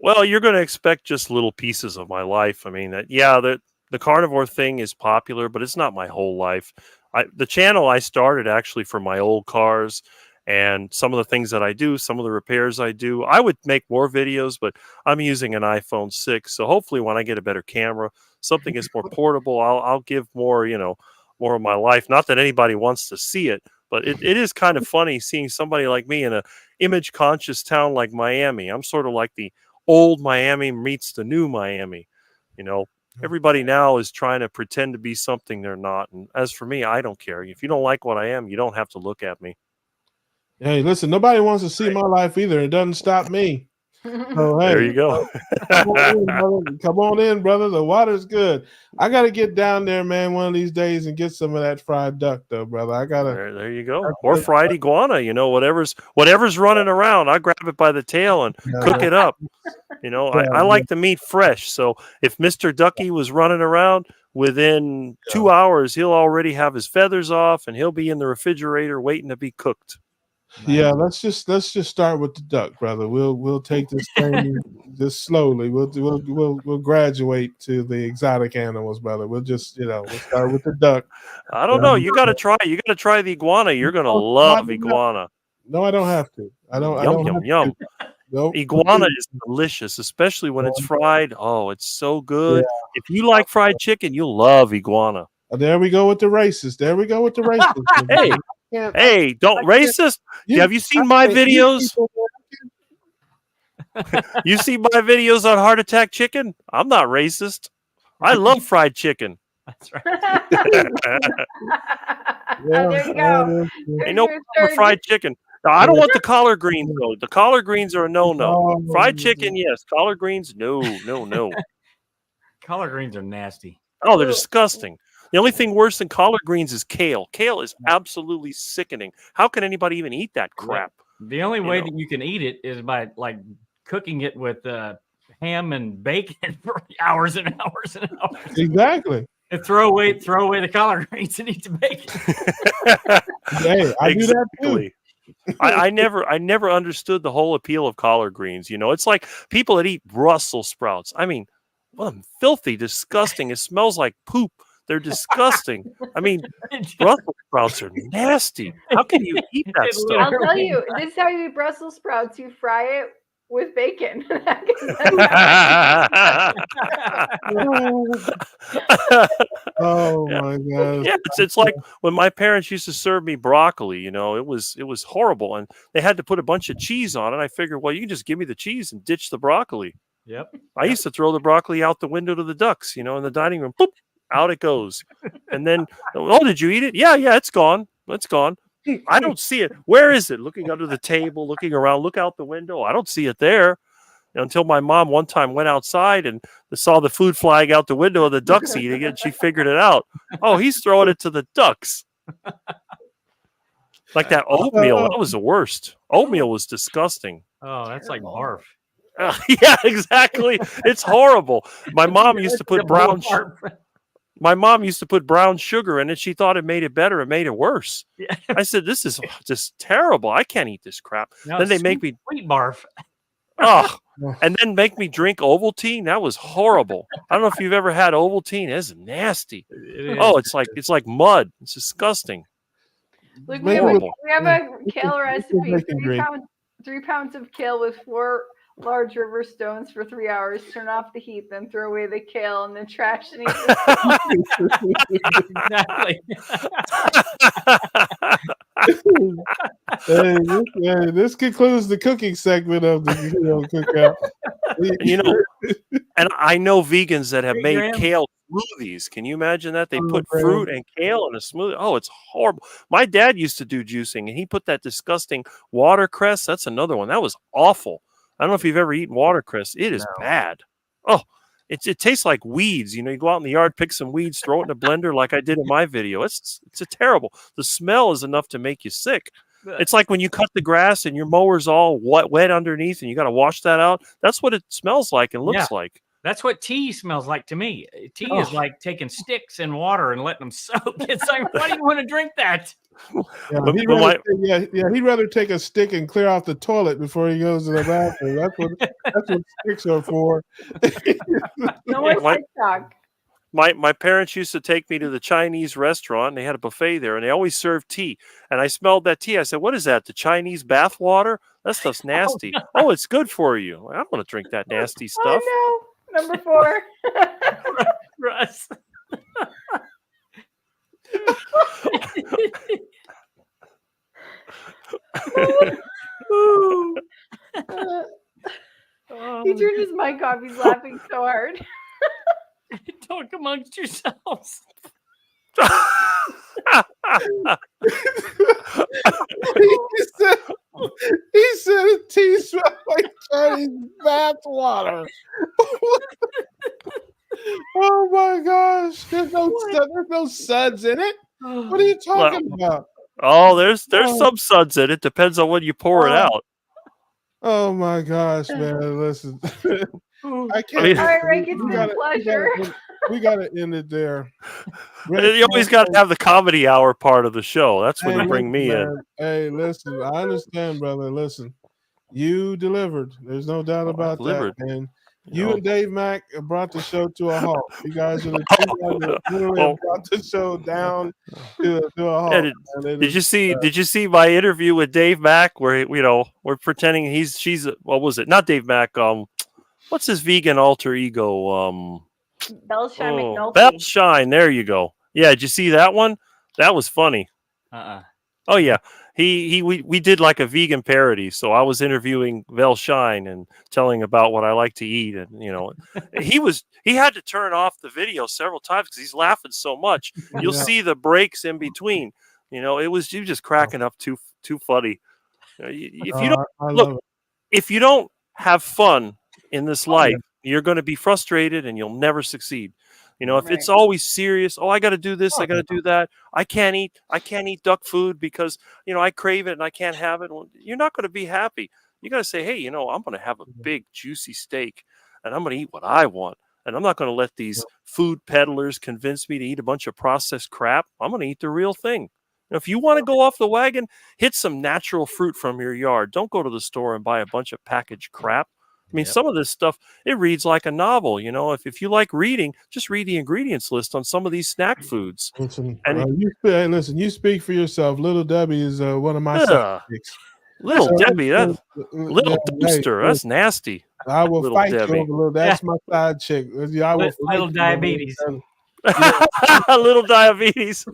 Well, you're going to expect just little pieces of my life. I mean, the carnivore thing is popular, but it's not my whole life. the channel I started actually for my old cars and some of the things that I do, some of the repairs I do. I would make more videos, but I'm using an iPhone 6. So hopefully when I get a better camera, something is more portable, I'll give more, more of my life. Not that anybody wants to see it, but it is kind of funny seeing somebody like me in a image conscious town like Miami. I'm sort of like the old Miami meets the new Miami. Everybody now is trying to pretend to be something they're not. And as for me, I don't care. If you don't like what I am, you don't have to look at me. Hey, listen, nobody wants to see my life either. It doesn't stop me. So, hey, There you go. come on in, brother. The water's good. I got to get down there, man, one of these days and get some of that fried duck, though, brother. I got to. There you go. Or fried iguana, whatever's running around. I grab it by the tail and cook it up. I like the meat fresh. So if Mr. Ducky was running around, within 2 hours, he'll already have his feathers off and he'll be in the refrigerator waiting to be cooked. Yeah, let's just start with the duck, brother. We'll take this thing just slowly. We'll graduate to the exotic animals, brother. We'll just we'll start with the duck. I don't know. You got to try. You got to try the iguana. You're gonna love iguana. No, I don't have to. I don't. Yum. Nope. Iguana is delicious, especially when it's fried. Oh, it's so good. Yeah. If you like fried chicken, you'll love iguana. There we go with the racist. Hey, don't racist. Have you seen my videos? You see my videos on heart attack chicken? I'm not racist. I love fried chicken. That's right. There you go. Ain't no fried chicken. Now, I don't want the collard greens, though. The collard greens are a no-no. Fried chicken, yes. Collard greens, no. Collard greens are nasty. Oh, they're disgusting. The only thing worse than collard greens is kale. Kale is absolutely sickening. How can anybody even eat that crap? The only way that you can eat it is by cooking it with ham and bacon for hours and hours and hours. Exactly. And throw away the collard greens and eat the bacon. Hey, I do that too. I never understood the whole appeal of collard greens. It's like people that eat Brussels sprouts. I mean, filthy, disgusting. It smells like poop. They're disgusting. I mean, Brussels sprouts are nasty. How can you eat that stuff? I'll tell you, this is how you eat Brussels sprouts. You fry it with bacon. Oh my God. Yeah, it's like when my parents used to serve me broccoli, it was horrible. And they had to put a bunch of cheese on it. I figured, well, you can just give me the cheese and ditch the broccoli. Yep. I used to throw the broccoli out the window to the ducks, in the dining room. Boop, out it goes. And then, oh, did you eat it? Yeah, it's gone. It's gone. I don't see it. Where is it? Looking under the table, looking around, look out the window. I don't see it there. Until my mom one time went outside and saw the food flying out the window of the ducks eating it, and she figured it out. Oh, he's throwing it to the ducks. Like that oatmeal. That was the worst. Oatmeal was disgusting. Oh, that's like barf. Yeah, exactly. It's horrible. My mom used to put brown sugar in it. She thought it made it better. It made it worse. Yeah. I said, this is just terrible. I can't eat this crap. No, then they make me sweet barf. Oh, and then make me drink Ovaltine. That was horrible. I don't know if you've ever had Ovaltine. It's nasty. It's like mud. It's disgusting. Look, we have a kale recipe. 3 pounds of kale with 4 large river stones for 3 hours. Turn off the heat, then throw away the kale in the trash and eat Exactly. This concludes the cooking segment of the cookout. And I know vegans that have made kale smoothies. Can you imagine that? They put fruit and kale in a smoothie. Oh, it's horrible. My dad used to do juicing, and he put that disgusting watercress. That's another one. That was awful. I don't know if you've ever eaten watercress. It is bad. Oh, it tastes like weeds. You go out in the yard, pick some weeds, throw it in a blender like I did in my video. It's a terrible. The smell is enough to make you sick. It's like when you cut the grass and your mower's all wet underneath and you got to wash that out. That's what it smells like and looks like. That's what tea smells like to me. Tea is like taking sticks in water and letting them soak. It's like, why do you want to drink that? He'd rather take a stick and clear off the toilet before he goes to the bathroom. That's what sticks are for. No more TikTok. My parents used to take me to the Chinese restaurant. And they had a buffet there, and they always served tea. And I smelled that tea. I said, "What is that? The Chinese bath water? That stuff's nasty. Oh, it's good for you. I don't want to drink that nasty stuff." Oh no, number 4. Russ. He turned his mic off. He's laughing so hard. Talk amongst yourselves. he said a tea smelled like Chinese bath water. Oh my gosh! There's no suds in it. What are you talking about? Oh, there's some suds in it. Depends on when you pour it out. Oh my gosh, man! Listen, I can't. I mean, All right, Rick, it's been a pleasure. We gotta end it there. You always got to have the comedy hour part of the show. That's when you bring me in. Hey, listen, I understand, brother. Listen, you delivered. There's no doubt about that, man. You and Dave Mack brought the show to a halt. You guys are the two guys that literally brought the show down to a halt. Did you see? Did you see my interview with Dave Mack, where we're pretending she's what was it? Not Dave Mack. What's his vegan alter ego? Bellshine McNulty. Bellshine. There you go. Yeah, did you see that one? That was funny. Oh yeah. We did like a vegan parody. So I was interviewing Bellshine and telling about what I like to eat, and he had to turn off the video several times because he's laughing so much. You'll see the breaks in between. He was just cracking up too funny. If you don't if you don't have fun in this life, you're going to be frustrated and you'll never succeed. If it's always serious, I got to do this, I got to do that. I can't eat duck food because, I crave it and I can't have it. Well, you're not going to be happy. You got to say, hey, I'm going to have a big juicy steak and I'm going to eat what I want. And I'm not going to let these food peddlers convince me to eat a bunch of processed crap. I'm going to eat the real thing. If you want to go off the wagon, hit some natural fruit from your yard. Don't go to the store and buy a bunch of packaged crap. I mean, some of this stuff, it reads like a novel. If you like reading, just read the ingredients list on some of these snack foods. Listen, you speak for yourself. Little Debbie is one of my sidekicks. Little Debbie, that's little dumpster. That's nasty. I will Little fight Debbie. you over little. That's my side chick. I will Little diabetes. Little diabetes.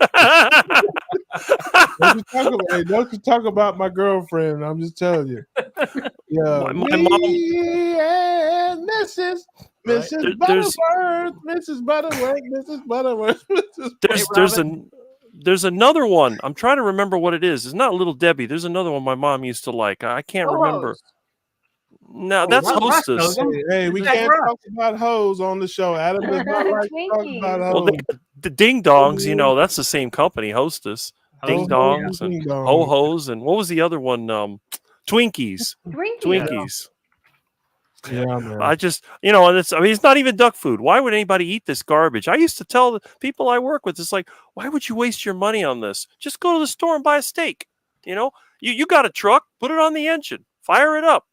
Don't you talk about my girlfriend. I'm just telling you. Yeah, my mom. And Mrs. Butterworth, Mrs. Butterworth. There's another one. I'm trying to remember what it is. It's not Little Debbie. There's another one my mom used to like. I can't remember. No, that's Hostess. Hey, we can't talk about hoes on the show. Adam does not like to talk about hoes. Well, the Ding Dongs, that's the same company, Hostess. Ding Dongs and Ho Hos, and what was the other one? Twinkies. Twinkies. Yeah, man. I just, and it's not even duck food. Why would anybody eat this garbage? I used to tell the people I work with, it's like, why would you waste your money on this? Just go to the store and buy a steak. You got a truck, put it on the engine, fire it up,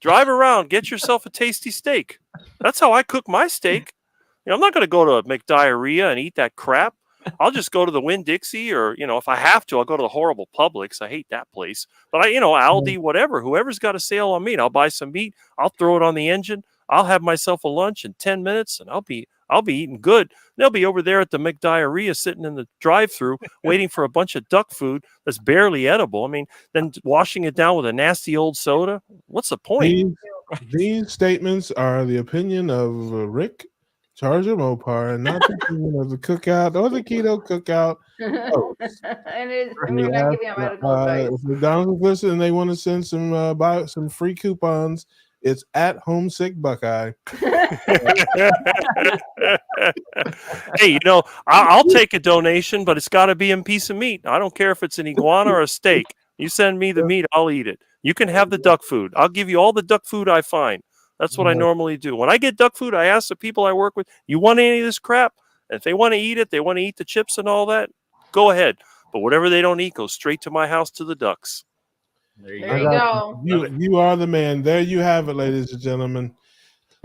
drive around, get yourself a tasty steak. That's how I cook my steak. I'm not going to go to McDiarrhea and eat that crap. I'll just go to the Winn-Dixie, or, if I have to, I'll go to the horrible Publix. I hate that place. But Aldi, whatever, whoever's got a sale on meat, I'll buy some meat. I'll throw it on the engine. I'll have myself a lunch in 10 minutes and I'll be eating good. They'll be over there at the McDiarrhea sitting in the drive-thru waiting for a bunch of duck food that's barely edible. I mean, then washing it down with a nasty old soda. What's the point? These statements are the opinion of Rick Charger Mopar, and not the opinion of the Cookout or the Keto Cookout. And we're not giving out medical advice. If McDonald's is listening and they want to send some buy some free coupons, it's at Homesick Buckeye. Hey, I'll take a donation, but it's got to be a piece of meat. I don't care if it's an iguana or a steak. You send me the meat, I'll eat it. You can have the duck food. I'll give you all the duck food I find. That's what I normally do. When I get duck food, I ask the people I work with, you want any of this crap? And if they want to eat it, they want to eat the chips and all that, go ahead. But whatever they don't eat goes straight to my house to the ducks. There you go. You are the man. There you have it, ladies and gentlemen.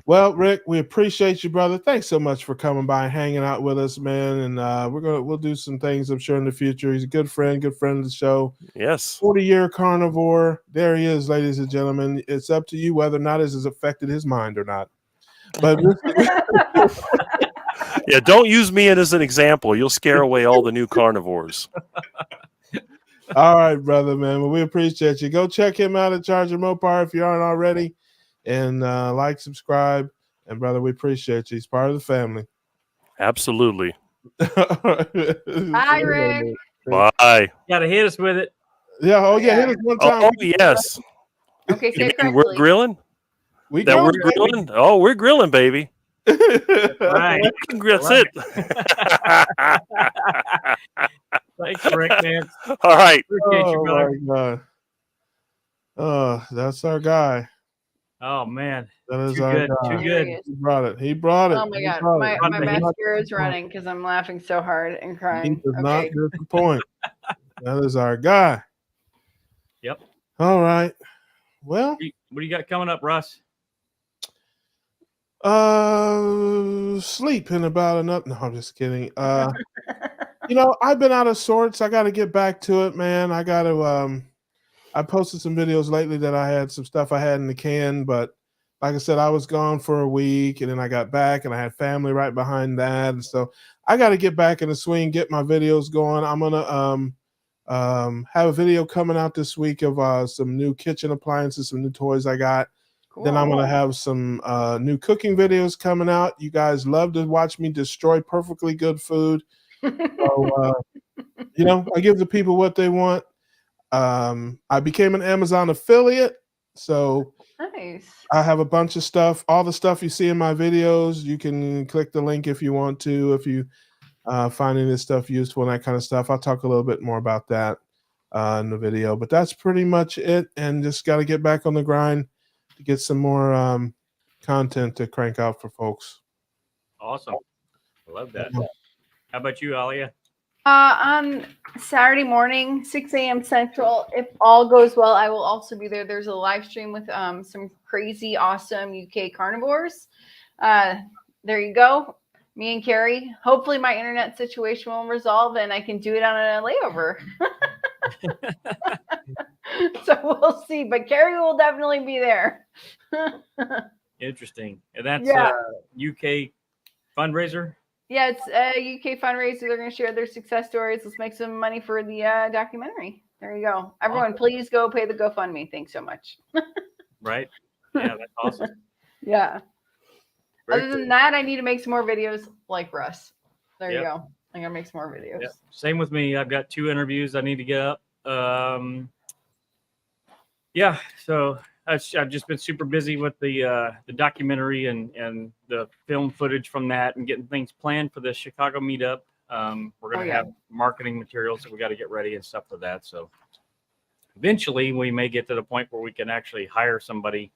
Well, Rick, we appreciate you, brother. Thanks so much for coming by and hanging out with us, man. And we'll do some things, I'm sure, in the future. He's a good friend of the show. Yes. 40-year carnivore. There he is, ladies and gentlemen. It's up to you whether or not this has affected his mind or not. But yeah, don't use me as an example. You'll scare away all the new carnivores. All right, brother, man. Well, we appreciate you. Go check him out at Charger Mopar if you aren't already. And like, subscribe. And, brother, we appreciate you. He's part of the family. Absolutely. Bye, Rick. Bye. Got to hit us with it. Yeah. Oh, yeah. Hit us one time. Oh, yes. Okay, say it You mean we're correctly. grilling? We're grilling? Oh, we're grilling, baby. Right. That's it. Thanks, Rick, man. All right. Appreciate you, brother. My God. Oh, that's our guy. Oh, man. That is Too our good. guy. Too good. He brought it. He brought it. Oh my He god, brought it. my He mascara is running because I'm laughing so hard and He crying. does not Okay. disappoint. That is our guy. Yep. All right. Well, What do you got coming up, Russ? sleep in about enough. No, I'm just kidding. I've been out of sorts. I got to get back to it, man. I got to. I posted some videos lately that I had some stuff I had in the can, but like I said, I was gone for a week, and then I got back, and I had family right behind that, and so I got to get back in the swing, get my videos going. I'm gonna have a video coming out this week of some new kitchen appliances, some new toys I got. Cool. Then I'm gonna have some new cooking videos coming out. You guys love to watch me destroy perfectly good food. So, I give the people what they want. I became an Amazon affiliate, so Nice. I have a bunch of stuff. All the stuff you see in my videos, you can click the link if you want to, if you find any of this stuff useful and that kind of stuff. I'll talk a little bit more about that in the video, but that's pretty much it. And just got to get back on the grind to get some more content to crank out for folks. Awesome. I love that. How about you, Alia? On Saturday morning, 6 a.m. Central, if all goes well, I will also be there. There's a live stream with some crazy, awesome UK carnivores. There you go. Me and Carrie. Hopefully my internet situation will resolve and I can do it on a layover. So we'll see. But Carrie will definitely be there. Interesting. And that's UK fundraiser? Yeah, it's a UK fundraiser. They're going to share their success stories. Let's make some money for the documentary. There you go. Everyone, please go pay the GoFundMe. Thanks so much. Right? Yeah, that's awesome. Yeah. Very Other cool. than that, I need to make some more videos like Russ. There you Yep. go. I'm going to make some more videos. Yep. Same with me. I've got 2 interviews I need to get up. So I've just been super busy with the documentary and the film footage from that and getting things planned for the Chicago meetup. We're going to have marketing materials that we got to get ready and stuff for that. So eventually we may get to the point where we can actually hire somebody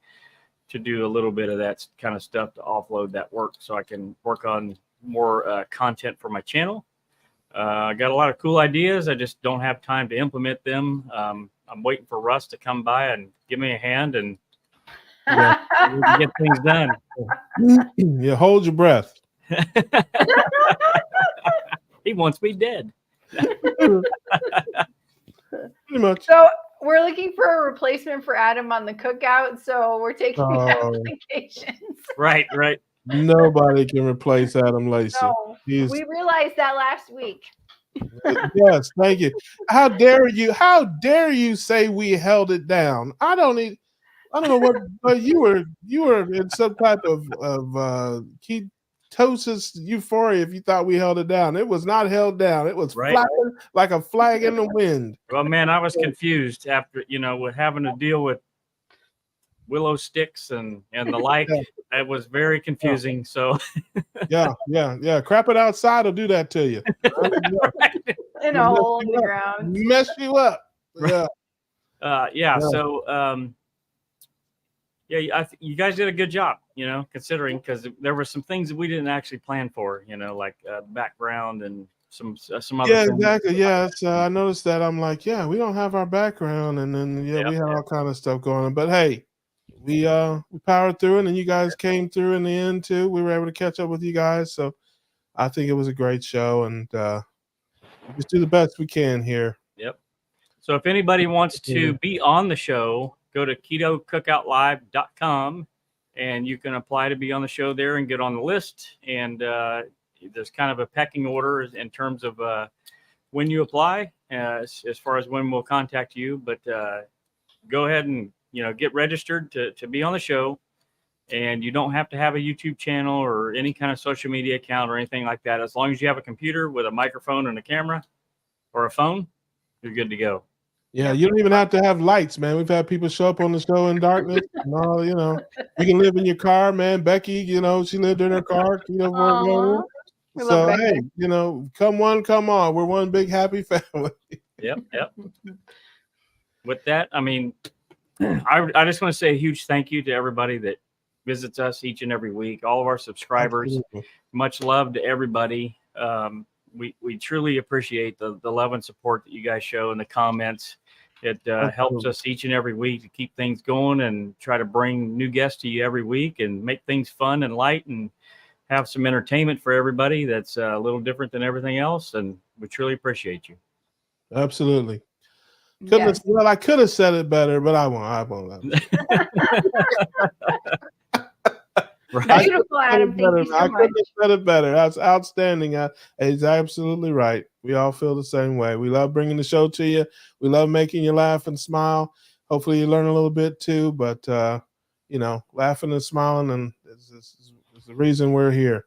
to do a little bit of that kind of stuff to offload that work so I can work on more content for my channel. I got a lot of cool ideas. I just don't have time to implement them. I'm waiting for Russ to come by and give me a hand and we can get things done. Yeah, hold your breath. He wants me dead. Pretty much. So we're looking for a replacement for Adam on the cookout. So we're taking applications. Right. Nobody can replace Adam Lacey. No, He's, we realized that last week. yes, thank you. How dare you? How dare you say we held it down? I don't know what, but you were in some type of ketosis euphoria if you thought we held it down. It was not held down. It was flapping like a flag in the wind. Well, man, I was confused after with having to deal with willow sticks and the like. It was very confusing. So Oh. Yeah. Crap it outside will do that to you. In a hole in the ground. Mess you up. Yeah. So you guys did a good job, considering, because there were some things that we didn't actually plan for, like background and some other Yeah, things. exactly. Yeah, I noticed that. I'm like, we don't have our background, and then we had all kind of stuff going on. But hey, we powered through it, and you guys came through in the end too. We were able to catch up with you guys, so I think it was a great show, and we just do the best we can here. Yep. So if anybody wants to be on the show, go to ketocookoutlive.com and you can apply to be on the show there and get on the list. And there's kind of a pecking order in terms of when you apply, as far as when we'll contact you. But go ahead and get registered to be on the show. And you don't have to have a YouTube channel or any kind of social media account or anything like that. As long as you have a computer with a microphone and a camera or a phone, you're good to go. Yeah, you don't even have to have lights, man. We've had people show up on the show in darkness. No, you can live in your car, man. Becky, she lived in her car. So hey, come one, come on. We're one big happy family. Yep. With that, I mean, I just want to say a huge thank you to everybody that visits us each and every week. All of our subscribers. Absolutely. Much love to everybody. We truly appreciate the love and support that you guys show in the comments. It helps us each and every week to keep things going and try to bring new guests to you every week and make things fun and light and have some entertainment for everybody that's a little different than everything else. And we truly appreciate you. Absolutely. Well, I could have said it better, but I won't. Right. Beautiful, Adam. Thank you so much. I couldn't have said it better. That's outstanding. He's absolutely right. We all feel the same way. We love bringing the show to you. We love making you laugh and smile. Hopefully you learn a little bit too, but laughing and smiling and is the reason we're here.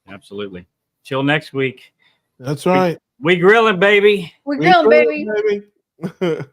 Absolutely. Till next week. That's right. We grilling, baby. We're grilling, baby. baby.